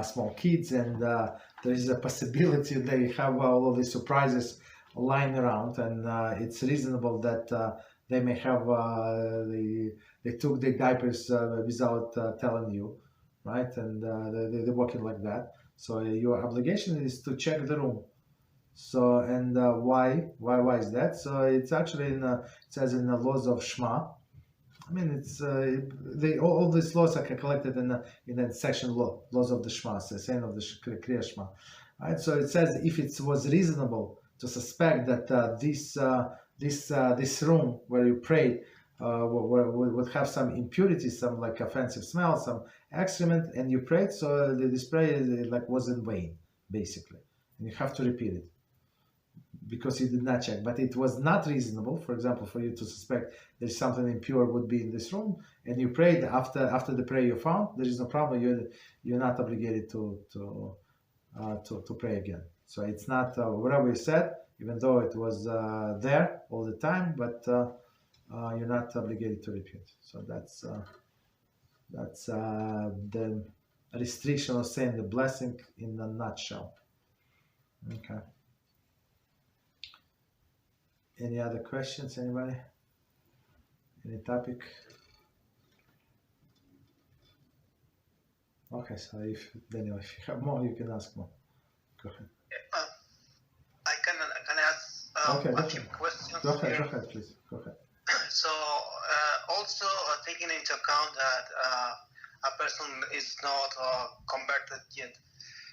small kids and there is a possibility they have all of these surprises lying around, and it's reasonable that they may have they took their diapers without telling you, right? And they're working like that. So your obligation is to check the room. So and why is that? So it's actually it says in the laws of Shema. I mean, it's all these laws are collected in that section laws of the Shema, the saying of the Kriya Shema, right? So it says if it was reasonable to suspect that this room where you pray would have some impurities, some like offensive smell, some excrement, and you prayed, so this prayer like was in vain, basically, and you have to repeat it, because you did not check. But it was not reasonable, for example, for you to suspect there's something impure would be in this room, and you prayed after the prayer you found, there is no problem. You're not obligated to pray again. So it's not whatever you said, even though it was there all the time, but you're not obligated to repeat. So that's the restriction of saying the blessing in a nutshell. Okay. Any other questions, anybody? Any topic? Okay, so if Daniel, if you have more, you can ask more. Go ahead. I can ask a few questions. Go ahead, please. Go ahead. So also taking into account that a person is not converted yet.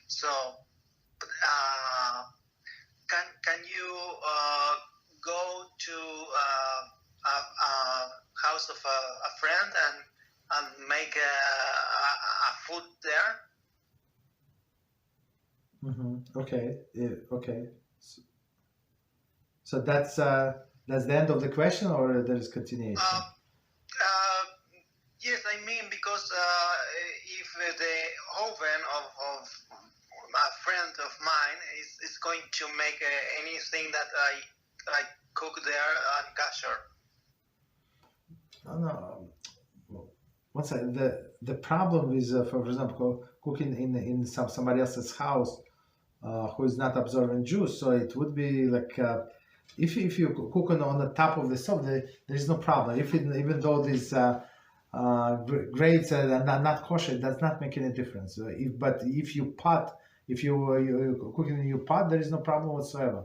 So can you go to a house of a friend and make a food there? Mm-hmm. Okay. Okay. So that's the end of the question, or there is continuation? Yes, I mean, because if the oven of a friend of mine is going to make anything that I cook there on kosher. No. What's that? The problem is, for example, cooking in somebody else's house who is not observant Jew. So it would be like if you cook on the top of the stove, there is no problem. Even though these grades are not kosher, it does not make any difference. But if you you're cooking in your pot, there is no problem whatsoever.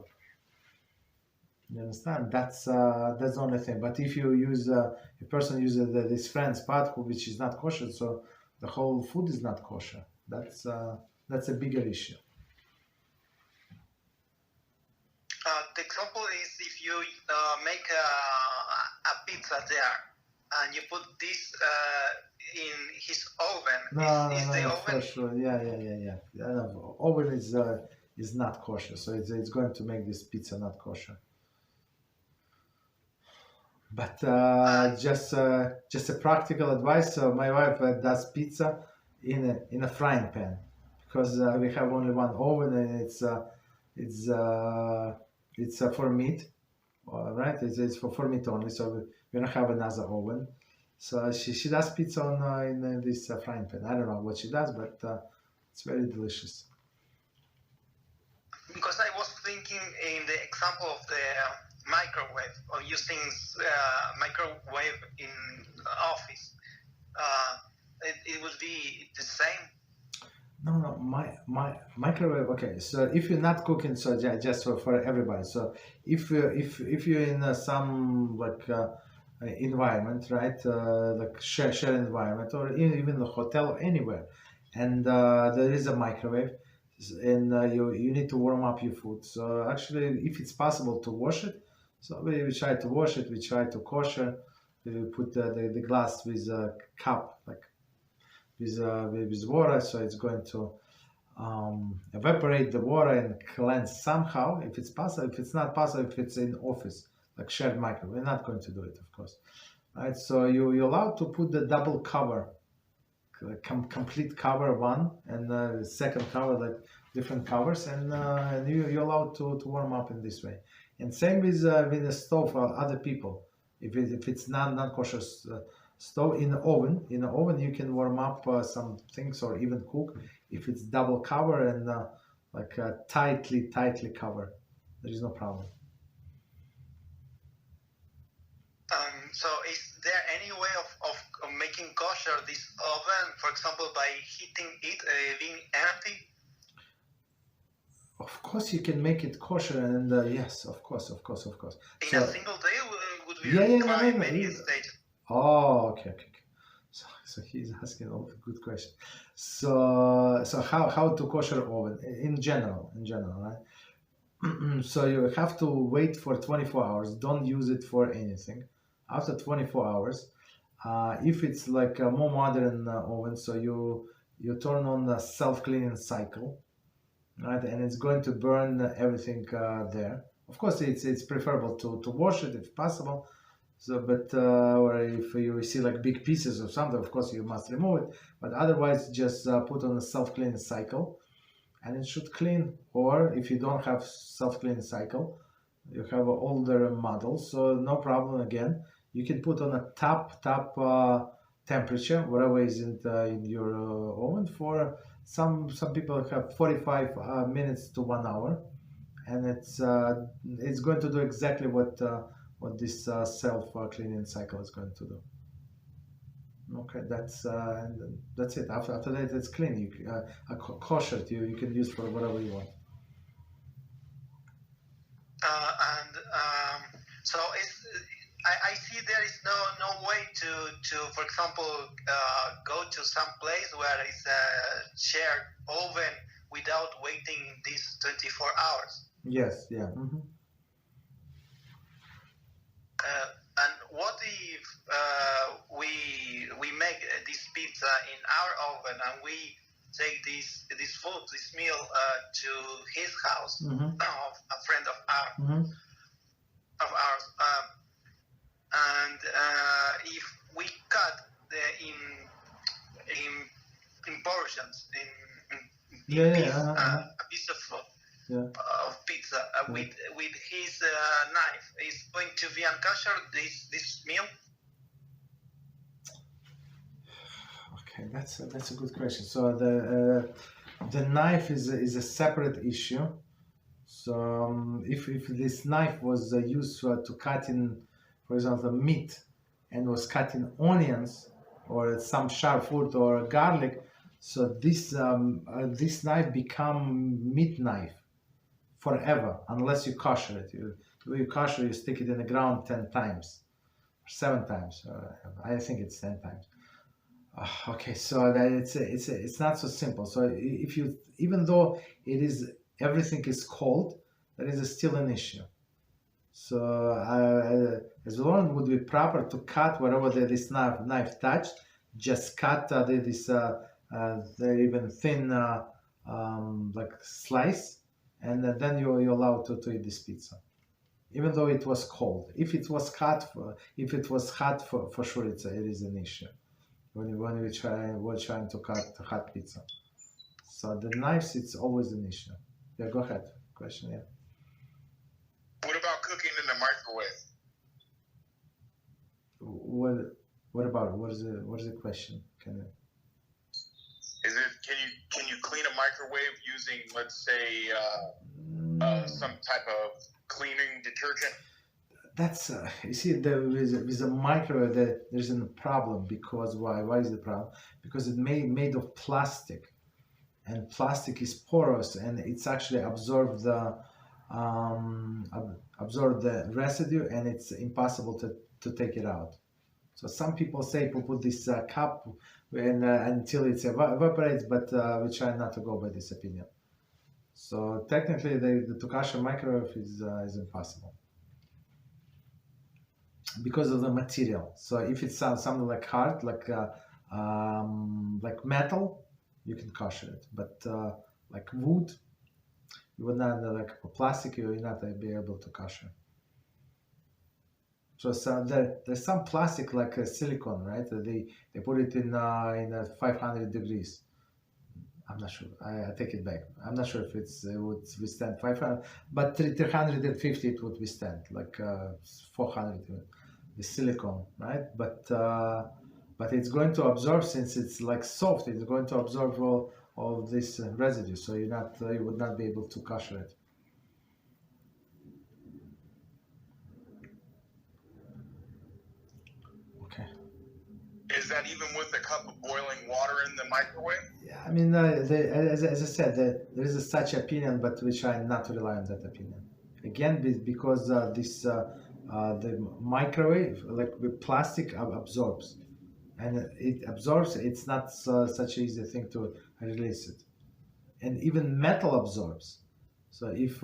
You understand? That's the only thing. But if you use a person uses this friend's pot, which is not kosher, so the whole food is not kosher. That's a bigger issue. The example is if you make a pizza there, and you put this in his oven. Is the No, oven? for sure. Yeah. Oven is not kosher, so it's going to make this pizza not kosher. But just a practical advice. So my wife does pizza in a frying pan because we have only one oven and it's for meat, right? It's for meat only, so we don't have another oven. So she does pizza in this frying pan. I don't know what she does, but it's very delicious. Because I was thinking in the example of the microwave, of using microwave in office, it would be the same. No, my microwave. Okay, so if you're not cooking, so just for everybody. So if you're in some environment, right, like share environment, or even the hotel or anywhere, and there is a microwave, and you need to warm up your food. So actually, if it's possible to wash it, so we try to wash it. We try to kosher. We put the glass with a cup, like with water, so it's going to evaporate the water and cleanse somehow, if it's possible. If it's not possible, if it's in office, like shared microwave, we're not going to do it, of course. Right, so you're allowed to put the double cover, complete cover one, and second cover, like different covers, and you're allowed to warm up in this way. And same with the stove for other people. If it's non-kosher stove, in the oven you can warm up some things or even cook if it's double cover and tightly cover. There is no problem. So is there any way of making kosher this oven, for example, by heating it being empty? Of course you can make it kosher, and yes, of course. In So, a single day would be no, many stages. Oh, okay. So he's asking all the good questions. So how to kosher oven in general, right? So you have to wait for 24 hours. Don't use it for anything. After 24 hours, if it's like a more modern oven, so you turn on the self-cleaning cycle, right? And it's going to burn everything there. Of course, it's preferable to wash it if possible. So, but or if you see like big pieces of something, of course you must remove it. But otherwise, just put on a self-cleaning cycle, and it should clean. Or if you don't have self-cleaning cycle, you have an older model, so no problem. Again, you can put on a top temperature, whatever is in your oven. For some people have 45 minutes to 1 hour, and it's going to do exactly what this self-cleaning cycle is going to do. Okay, that's it. After that, it's clean. Kosher, you can use for whatever you want. So I see there is no way to for example go to some place where it's a shared oven without waiting these 24 hours. Yes, yeah. Mm-hmm. And what if we make this pizza in our oven and we take this meal to his house, Mm-hmm. of a friend of ours, Mm-hmm. and if we cut in portions, a piece of pizza with his knife, is going to be unkosher this meal? Okay, that's a good question. So the knife is a separate issue. So if this knife was used to cut in, for example, meat, and was cut in onions or some sharp food or garlic, so this knife become meat knife forever unless you kosher it. You kosher, you stick it in the ground 10 times, 7 times. I think it's 10 times. Okay, so that it's not so simple. So if you, even though everything is cold, there is still an issue. So as long would be proper to cut wherever this knife touched, just cut the even thin like slice, and then you're allowed to eat this pizza, even though it was cold. If it was hot, for sure it is an issue when we're trying to cut hot pizza. So the knives, it's always an issue. Yeah, go ahead. Question, yeah. What about cooking in the microwave? What about it? What is the question? Can you clean a microwave using, let's say, some type of cleaning detergent? That's you see, with a microwave there's a problem, because why is the problem? Because it's made of plastic, and plastic is porous, and it's actually absorb the residue, and it's impossible to take it out. So some people say to put this cup and until it evaporates, but we try not to go by this opinion. So technically the kosher microwave is impossible because of the material. So if it's something like hard, like metal, you can kosher it, but like wood, you would not, like plastic, you will not be able to kosher. So there's some plastic like silicone, right? They put it in 500 degrees. I'm not sure. I take it back. I'm not sure if it would withstand 500, but 350 it would withstand, like 400 the silicone, right? But it's going to absorb, since it's like soft. It's going to absorb all this residue, so you would not be able to kosher it. Is that even with a cup of boiling water in the microwave? Yeah, I mean, as I said, there is such opinion, but we try not to rely on that opinion. Again, because the microwave, like with plastic, absorbs, and it absorbs. It's not such an easy thing to release it, and even metal absorbs. So if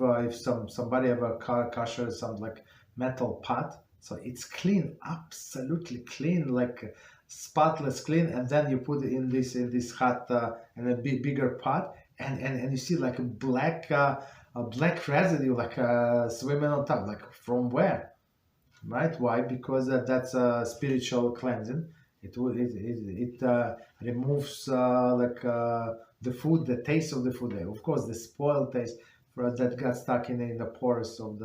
somebody ever kosher some like metal pot, so it's clean, absolutely clean, like spotless clean, and then you put it in this hot in a bigger pot, and you see like a black residue, like swimming on top, like from where, right? Why? Because that's a spiritual cleansing. It removes the food, the taste of the food. Of course, the spoiled taste that got stuck in the pores of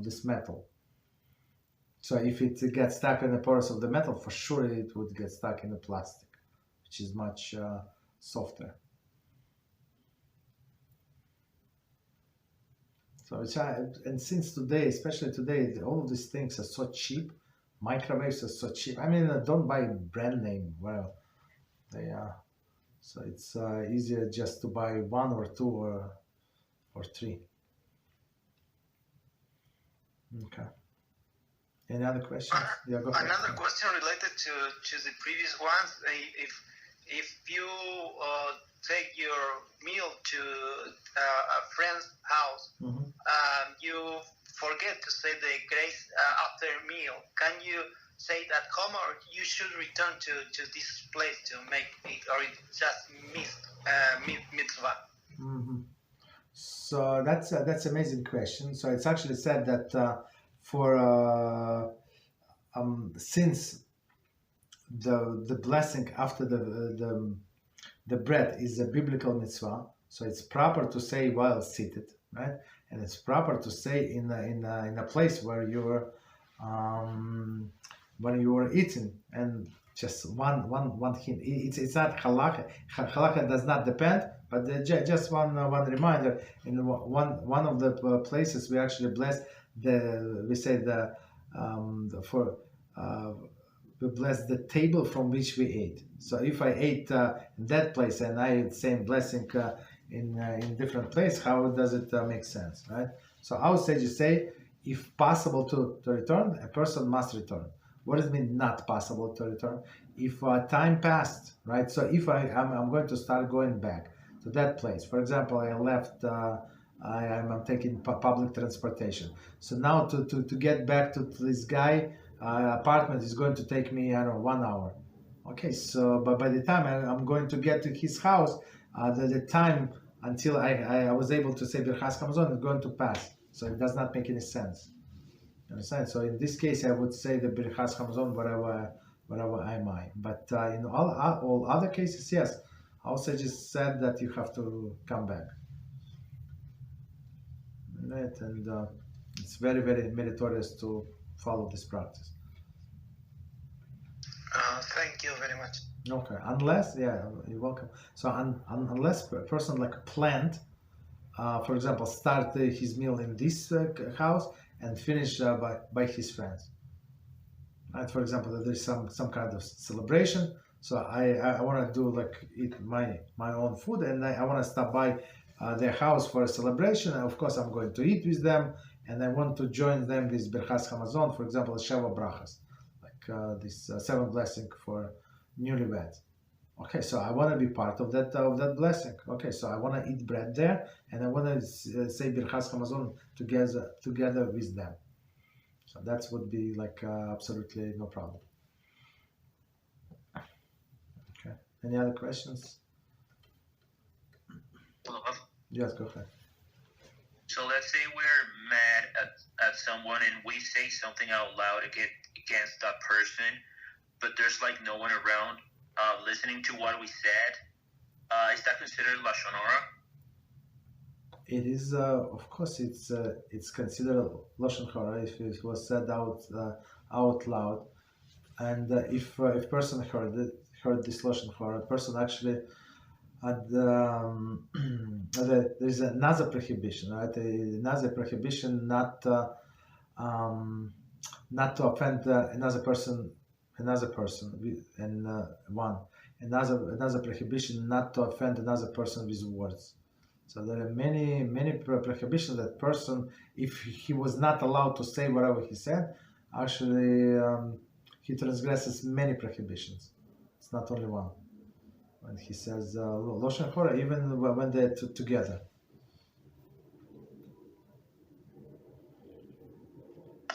this metal. So if it gets stuck in the pores of the metal, for sure it would get stuck in the plastic, which is much softer. So and since today, especially today, all of these things are so cheap. Microwaves are so cheap. I mean, don't buy brand name. Well, they are. So it's easier just to buy one or two or three. Okay. Any other questions? Yeah, go ahead. Another question related to the previous ones. If you take your meal to a friend's house, you forget to say the grace after meal, can you say it at home, or you should return to this place to make it, or it just mitzvah? So that's an amazing question. So it's actually said that since the blessing after the bread is a biblical mitzvah, so it's proper to say while seated, right? And it's proper to say in a place where you're when you are eating. And just one hint. It's not halachah. Halachah does not depend, but just one reminder. In one of the places we actually bless we bless the table from which we ate. So if I ate in that place and I had same blessing in different place, how does it make sense, right? So our sages say, if possible to return, a person must return. What does it mean not possible to return? If time passed, right? So if I'm going to start going back to that place. For example, I left I'm taking public transportation. So now to get back to this guy apartment is going to take me, I don't know, 1 hour. Okay, so but by the time I'm going to get to his house, the time until I was able to say Birchas Hamazon is going to pass. So it does not make any sense. You understand? So in this case, I would say the Birchas Hamazon whatever I might. But in all other cases, yes, also just said that you have to come back. Right? And it's very, very meritorious to follow this practice. Thank you very much. Okay, unless, yeah, you're welcome. So unless a person like planned, for example, start his meal in this house and finish by his friends. Right? For example, there's some kind of celebration, so I want to do like eat my own food, and I want to stop by their house for a celebration. And of course, I'm going to eat with them, and I want to join them with Birchas Hamazon, for example, Sheva Brachas, like this 7 blessing for newlyweds. Okay, so I want to be part of that blessing. Okay, so I want to eat bread there, and I want to say Birchas Hamazon together with them. So that would be like absolutely no problem. Okay. Any other questions? Yes, go ahead. So let's say we're mad at someone and we say something out loud against that person, but there's like no one around listening to what we said. Is that considered Lashon Hara? It is, of course, it's considered Lashon Hara if it was said out loud, and if person heard this Lashon Hara, person actually there is another prohibition, right? Another prohibition not to offend another person, and another prohibition not to offend another person with words. So there are many prohibitions that person, if he was not allowed to say whatever he said, actually he transgresses many prohibitions. It's not only one. When he says Lashon Hara, even when they're together. I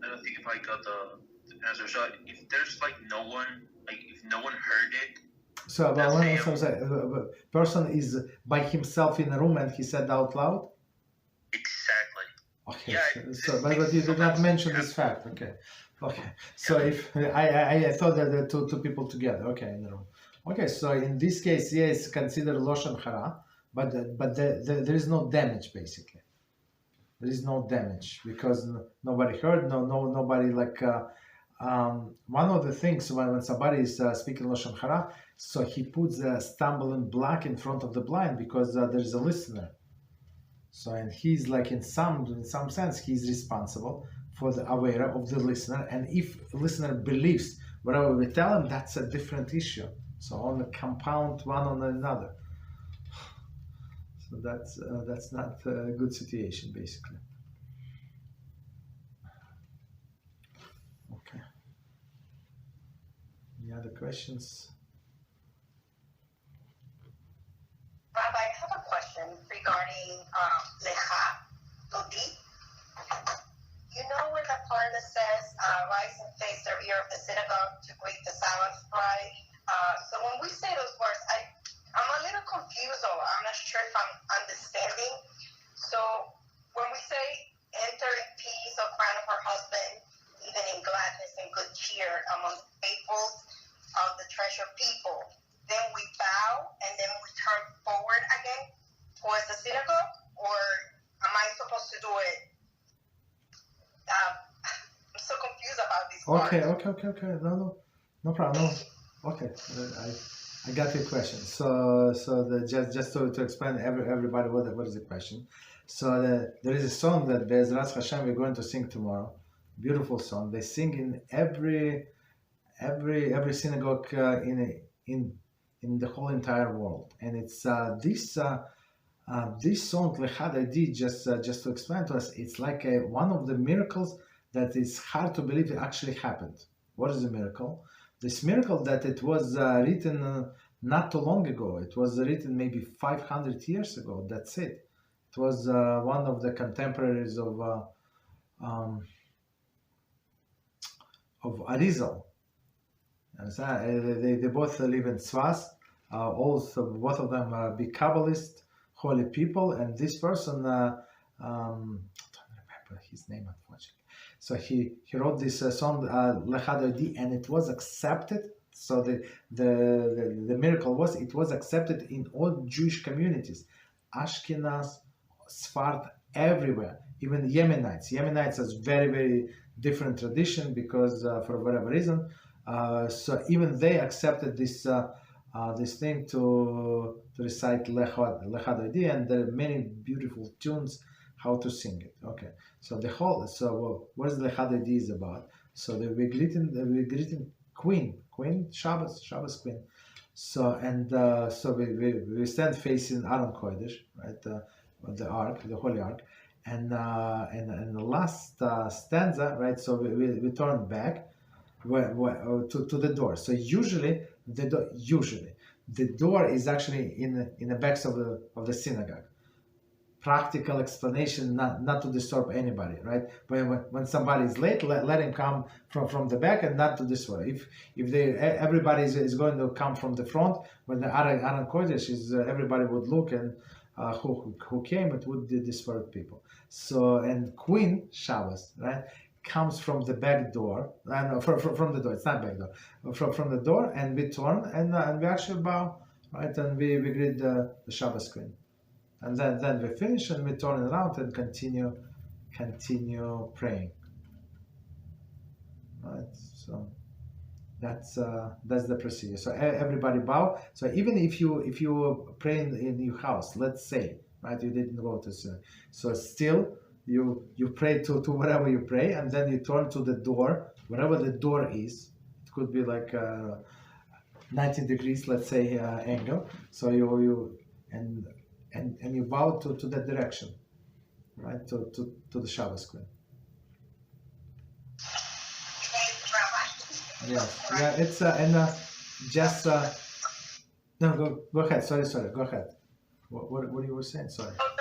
don't think if I got the answer. So if there's like no one, like if no one heard it. So when person is by himself in a room and he said out loud? Exactly. Okay, Yeah, but you did not mention this fact. Okay. So if I thought that there are two people together. Okay, in the room. Okay, so in this case, yeah, it's considered Lashon Hara, but there is no damage basically. There is no damage because nobody heard, nobody like. One of the things when somebody is speaking Lashon Hara, so he puts a stumbling block in front of the blind because there is a listener. So and he's like in some sense he's responsible for the aware of the listener, and if listener believes whatever we tell him, that's a different issue. So on the compound one on another. So that's not a good situation basically. Okay. Any other questions? Rabbi, I have a question regarding Lache Dodi. You know when the parna says, rise and face the rear of the synagogue to greet the Sabbath bride? So when we say those words, I'm a little confused, or I'm not sure if I'm understanding. So when we say, enter in peace, O crown of her husband, even in gladness and good cheer among the faithful of the treasured people, then we bow and then we turn forward again towards the synagogue, or am I supposed to do it? I'm so confused about this part. Okay. No problem. Okay, I got your question. So just to explain everybody what is the question. So there is a song that Beezrat HaShem we're going to sing tomorrow. Beautiful song. They sing in every synagogue in the whole entire world, and it's this song Lache Dodi just to explain to us. It's like one of the miracles that is hard to believe it actually happened. What is the miracle? This miracle that it was written not too long ago. It was written maybe 500 years ago. That's it. It was one of the contemporaries of Arizal. They both live in Tzfas. Also, both of them big Kabbalist, holy people. And this person, I don't remember his name unfortunately. So he wrote this song Lache Dodi, and it was accepted. So the miracle was it was accepted in all Jewish communities, Ashkenaz, Sfard, everywhere. Even Yemenites. Yemenites has very different tradition because for whatever reason. So even they accepted this this thing to recite Lache Dodi, and there are many beautiful tunes how to sing it. Okay, so what is Lache Dodi is about? So we're greeting Queen Shabbos Queen. So so we stand facing Aron Kodesh, right? The Ark, the Holy Ark, and the last stanza, right? So we turn back to the door. So usually the door is actually in the backs of the synagogue. Practical explanation, not to disturb anybody, right? When somebody is late, let him come from the back and not to this way. If everybody is going to come from the front, when the Aron Kodesh is, everybody would look and who came, it would disturb people. So, and Queen Shabbos, right, comes from the back door, from the door. It's not back door, from the door, and we turn and we actually bow, right, and we greet the Shabbos Queen. And then we finish and we turn around and continue praying. Right. So that's the procedure. So everybody bow. So even if you pray in your house, let's say, right, you didn't go to so still you pray to whatever you pray, and then you turn to the door, whatever the door is. It could be like 90 degrees, let's say, angle. So you you bow to that direction, right? To the Shabbos Queen. Yeah. It's just no. Go ahead. Sorry. Go ahead. What you were saying? Sorry. Oh,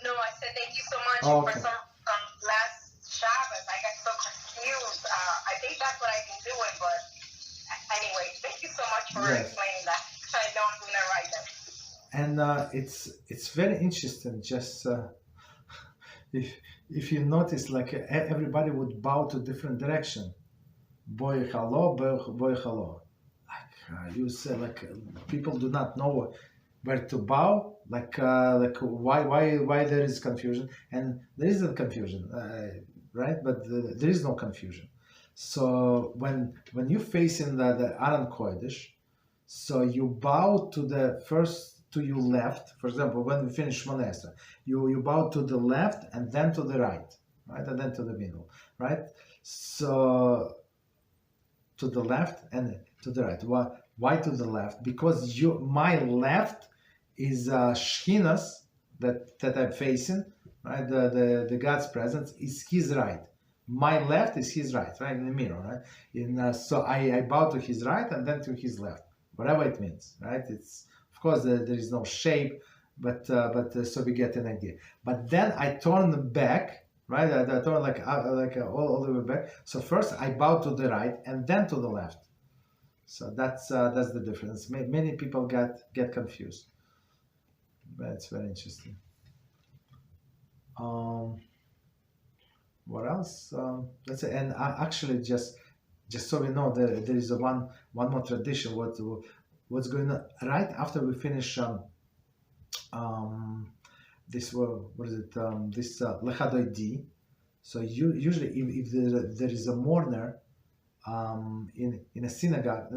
no. I said thank you so much for some last Shabbos. I got so confused. I think that's what I've been doing, but anyway, thank you so much for explaining that. I know I'm doing it right now. And it's very interesting. Just if you notice, like everybody would bow to different direction. Boy halo. Like you said, like people do not know where to bow. Like why there is confusion, and there isn't confusion, right? But there is no confusion. So when you face in the Aron Kodesh, so you bow to the first. To your left, for example, when we finish Shmona Esrei, you bow to the left and then to the right, and then to the middle, right? So to the left and to the right. Why to the left? Because my left is Shchinas that I'm facing, right? The God's presence is His right. My left is His right, right in the mirror, right? So I bow to His right and then to His left, whatever it means, right? It's of course, there is no shape, but so we get an idea. But then I turn back, right? I turn like all the way back. So first I bow to the right and then to the left. So that's the difference. Many people get confused. But it's very interesting. What else? Let's say, and actually just so we know, there is one more tradition. What's going on right after we finish this? What is it? This Lache Dodi. So usually, if there is a mourner in a synagogue,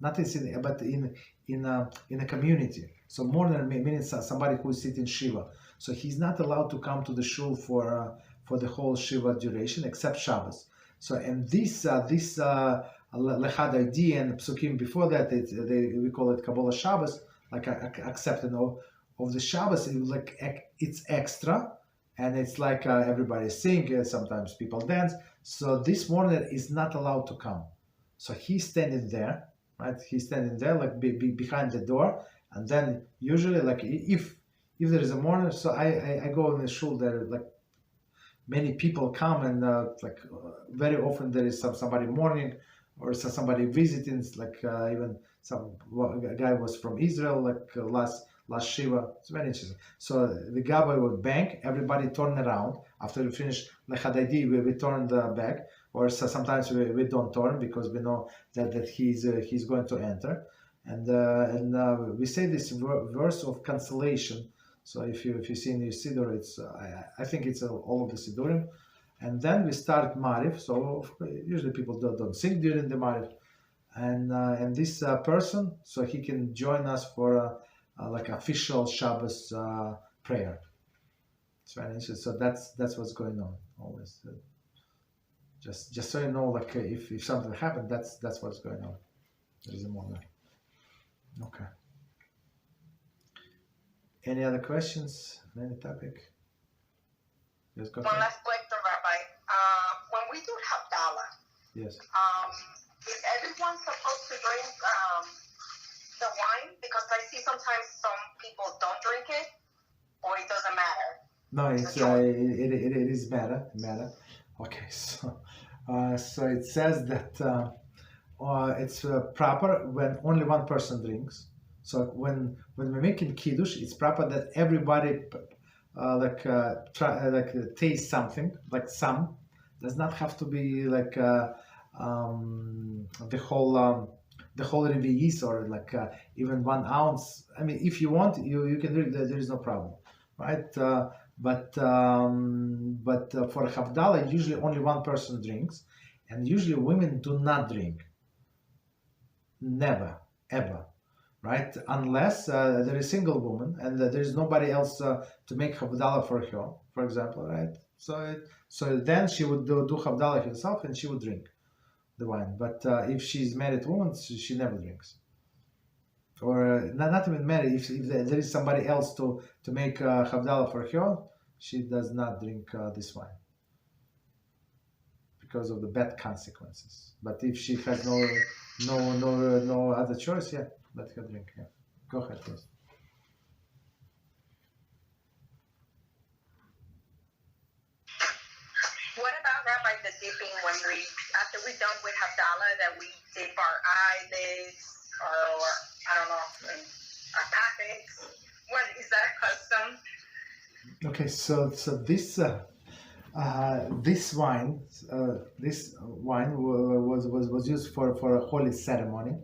not in synagogue, but in a community. So mourner means somebody who is sitting shiva. So he's not allowed to come to the shul for the whole shiva duration except Shabbos. So and this Lache Dodi and Psukim before that, we call it Kabbalah Shabbos, like accepting of the Shabbos. It's extra, and it's like everybody sing. Sometimes people dance. So this mourner is not allowed to come. So he's standing there, right? He's standing there like behind the door, and then usually like if if there is a mourner, so I go in the shul there, like many people come, and very often there is somebody mourning or somebody visiting, like even a guy was from Israel, like last Shiva. It's very interesting. So the Gabbai would bang, everybody turn around. After we finish Lache Dodi, we turn back, or sometimes we don't turn because we know that he's going to enter. And we say this verse of consolation. So if you see in your Siddur, it's I think it's all of the Siddurim. And then we start Mariv. So usually people don't sing during the Mariv. And this person, so he can join us for like official Shabbos prayer. It's very interesting. So that's what's going on always. Just so you know, like if something happened, that's what's going on. There is a moment. Okay. Any other questions? Any topic? Yes, go ahead. One last question, Rabbi. When we do Havdalah, Yes. Is everyone supposed to drink the wine? Because I see sometimes some people don't drink it, or it doesn't matter. No, it is matter. Okay, so it says that it's proper when only one person drinks. So when we're making kiddush, it's proper that everybody taste something, like some. Does not have to be like the whole revi'is or like even 1 ounce. I mean, if you want, you can drink. There is no problem, right? But for Havdalah, usually only one person drinks, and usually women do not drink. Never, ever, right? Unless there is a single woman and there is nobody else to make Havdalah for her, for example, right? So then she would do Havdalah herself and she would drink the wine. But if she's married woman, she never drinks. Or not even married, if there is somebody else to make Havdalah for her, she does not drink this wine because of the bad consequences. But if she has no other choice, yeah, let her drink. Yeah, go ahead, please. What about, Rabbi, the dipping when after we're done with Havdalah, that we dip our eyelids or I don't know, our pockets? What is that a custom? Okay, so this wine was used for a holy ceremony,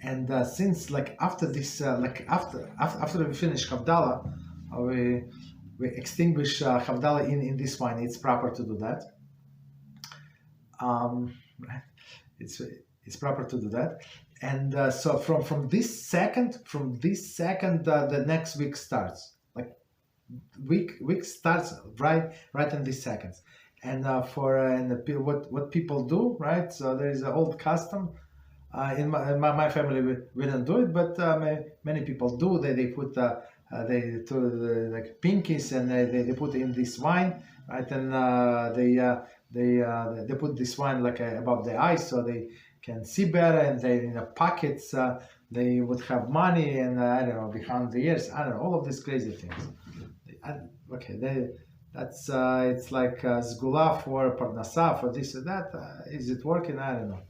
and since like after this after we finish Havdalah, we extinguish Havdalah in this wine. It's proper to do that. It's proper to do that, and so from this second, the next week starts. Like week starts right in these seconds, and what people do, right? So there is an old custom. In my family we don't do it, but many people do. They put like pinkies and they put in this wine, right? And they put this wine like above the eyes so they can see better, and they in the pockets they would have money, and I don't know, behind the ears, I don't know, all of these crazy things. That's it's like sgula for parnasa, for this or that. Is it working? I don't know.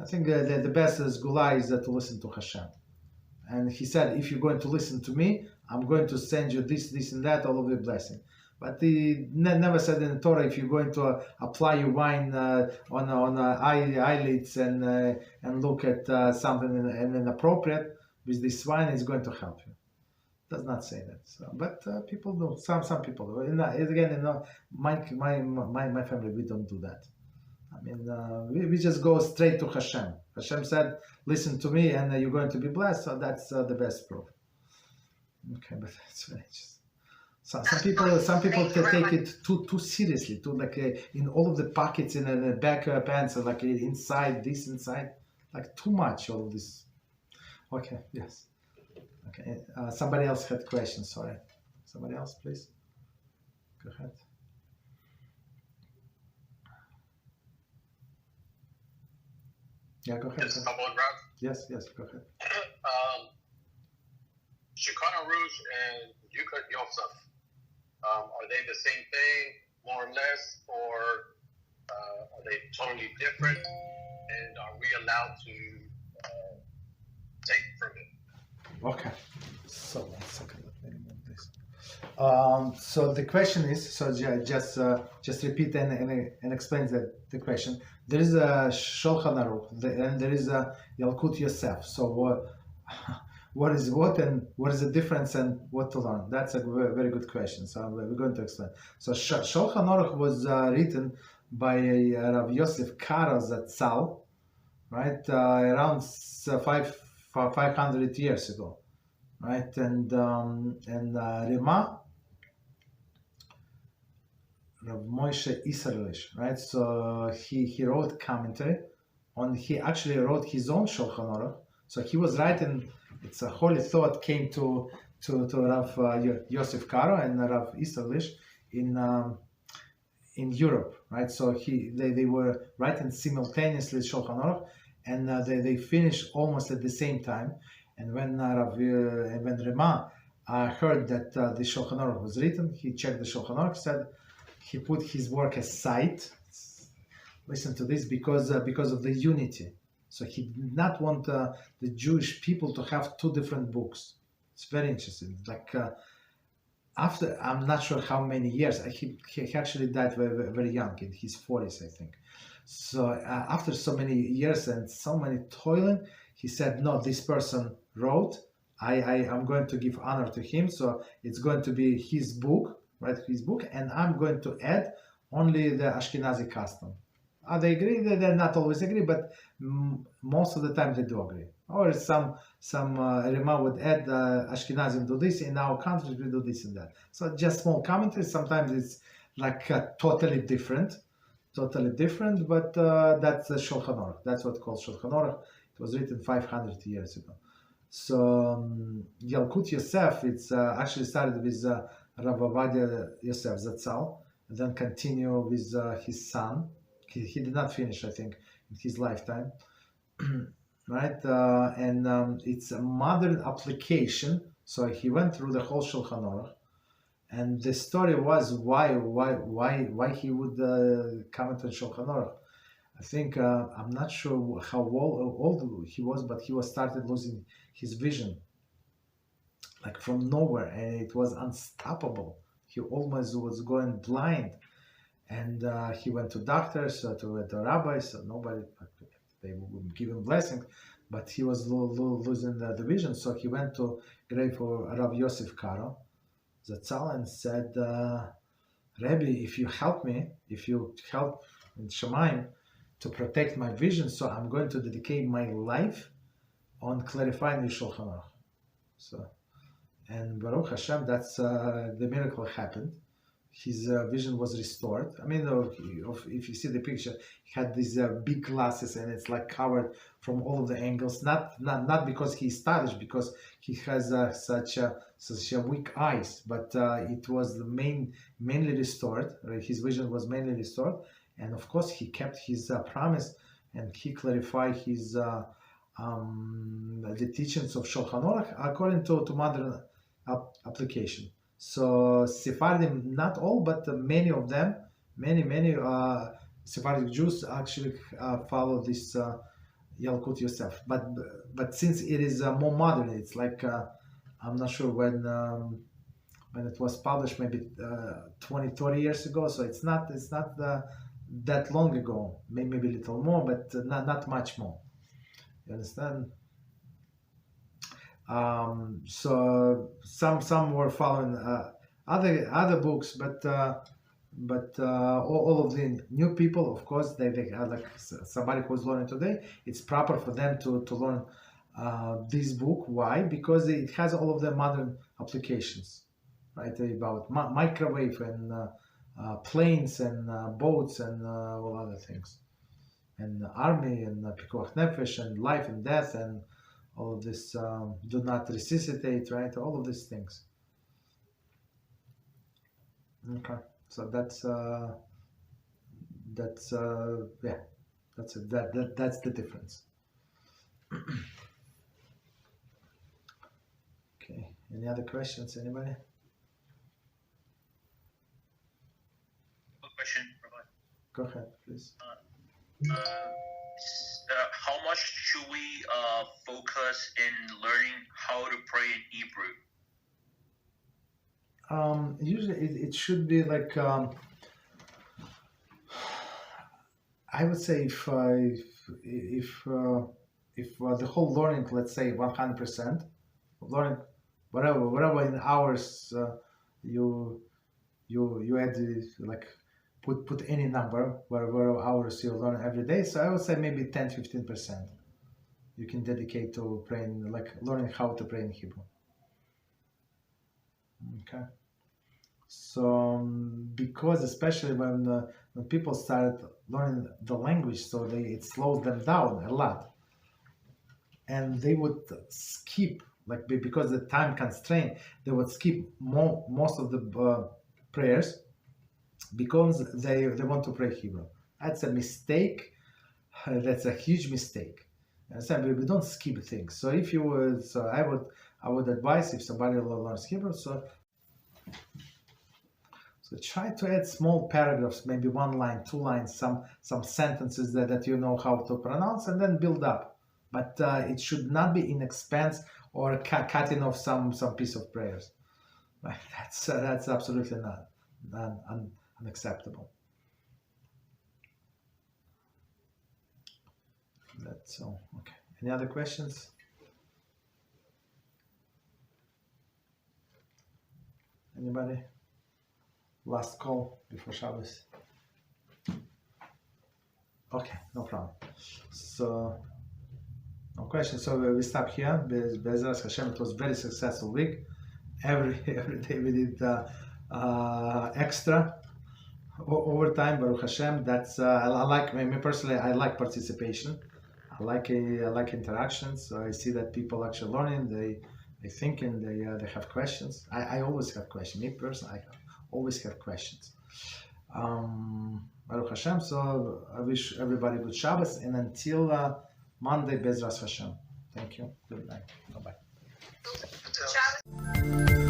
I think the best sgula is to listen to HaShem. And he said, if you're going to listen to me, I'm going to send you this, and that, all of the blessing. But he never said in the Torah, if you're going to apply your wine on eyelids and look at something inappropriate with this wine, it's going to help you. Does not say that. So, but people do. Some people do. Again, my family, we don't do that. I mean, we just go straight to HaShem. HaShem said, listen to me and you're going to be blessed. So that's the best proof. Okay, but that's very interesting. So some people take it too seriously, too like in all of the pockets in the back pants, like inside, like too much, all of this. Okay, yes. Okay, somebody else had questions, sorry. Somebody else, please. Go ahead. Yeah, go ahead. Just a couple of grabs. Yes, go ahead. Shekinah Rouge and Yalkut Yosef. Are they the same thing, more or less, or are they totally different? And are we allowed to take from it? Okay. So 1 second, let me move this. So the question is, so just repeat and explain the question. There is a Shulchan Aruch and there is a Yalkut Yosef. So what is what and what is the difference and what to learn? That's a very good question. So we're going to explain. So Shulchan Aruch was written by Rav Yosef Karo Zatzal, right, around 500 years ago, right, and Rima, Rav Moshe Israelish, right? So he wrote commentary on. He actually wrote his own Shulchan Aruch. So he was writing. It's a holy thought came to Rav Yosef Karo and Rav Israelish in Europe, right? So they were writing simultaneously Shulchan Aruch, and they finished almost at the same time. And when when Rima heard that the Shulchan Aruch was written, he checked the Shulchan Aruch, said he put his work aside. Listen to this, because of the unity. So he did not want the Jewish people to have two different books. It's very interesting. Like after, I'm not sure how many years, he actually died very, very young, in his 40s, I think. So after so many years and so many toiling, he said, no, this person wrote, I'm going to give honor to him, so it's going to be his book, right, his book, and I'm going to add only the Ashkenazi custom. They agree, they not always agree, but most of the time they do agree. Or some Rima would add Ashkenazim do this, in our country we do this and that. So just small commentaries, sometimes it's like totally different, but that's the Shulchan Aruch. That's what's called Shulchan Aruch. It was written 500 years ago. So Yalkut Yosef, it's actually started with Rav Ovadia Yosef Zatzal, and then continue with his son. He did not finish, I think, in his lifetime, right? And it's a modern application. So he went through the whole Shulchan Aruch, and the story was why he would comment on Shulchan Aruch. I think I'm not sure how old he was, but he was started losing his vision, like from nowhere, and it was unstoppable. He almost was going blind. And he went to doctors, to rabbis, so nobody, they would give him blessing, but he was losing the vision. So he went to grave for Rav Yosef Karo Zatzal and said, Rabbi, if you help me, if you help in Shemaim to protect my vision, so I'm going to dedicate my life on clarifying the Shulchan Aruch. So, and Baruch HaShem, that's the miracle happened. His vision was restored. I mean, if you see the picture, he had these big glasses, and it's like covered from all of the angles. Not because he's stylish, because he has such weak eyes. But it was mainly restored. Right? His vision was mainly restored, and of course he kept his promise, and he clarified his the teachings of Shulchan Aruch according to modern application. So Sephardim, not all, but many of them, many Sephardic Jews actually follow this Yalkut Yosef. But since it is more modern, it's like I'm not sure when it was published, maybe 20-30 years ago. So it's not that long ago. Maybe a little more, but not much more. You understand? So some were following other books, but all of the new people, of course, they are like somebody who's learning today. It's proper for them to learn this book. Why? Because it has all of the modern applications, right? About microwave and planes and boats and all other things, and army and pikuach nefesh and life and death and all of this, do not resuscitate, right? All of these things. Okay, so that's yeah, that's it. That's the difference. Okay, any other questions, anybody? question, Rabbi. Go ahead, please. How much should we focus in learning how to pray in Hebrew? Usually it should be like I would say if the whole learning, let's say 100% learning, whatever in hours you add like put any number whatever hours you learn every day. So I would say maybe 10-15% you can dedicate to praying, like learning how to pray in Hebrew. Okay. So because especially when people start learning the language, so it slows them down a lot, and they would skip, like because the time constraint, they would skip most of the prayers because they want to pray Hebrew. That's a mistake. That's a huge mistake. And so we don't skip things. So if you would, so I would advise if somebody learns Hebrew, so try to add small paragraphs, maybe 1 line, 2 lines, some sentences that you know how to pronounce, and then build up. But it should not be in expense or cutting off some piece of prayers. Right? That's absolutely not unacceptable. That's all. Okay. Any other questions? Anybody? Last call before Shabbos. Okay, no problem. So, no question. So we stop here. Beezrat HaShem, it was a very successful week. Every day we did extra overtime. Baruch Hashem. That's I like me personally. I like participation. I like interactions. So I see that people actually learning. They thinking. They have questions. I always have questions. Me personally, I always have questions. Baruch Hashem. So I wish everybody good Shabbos, and until Monday, Beezrat HaShem. Thank you. Good night. Bye bye.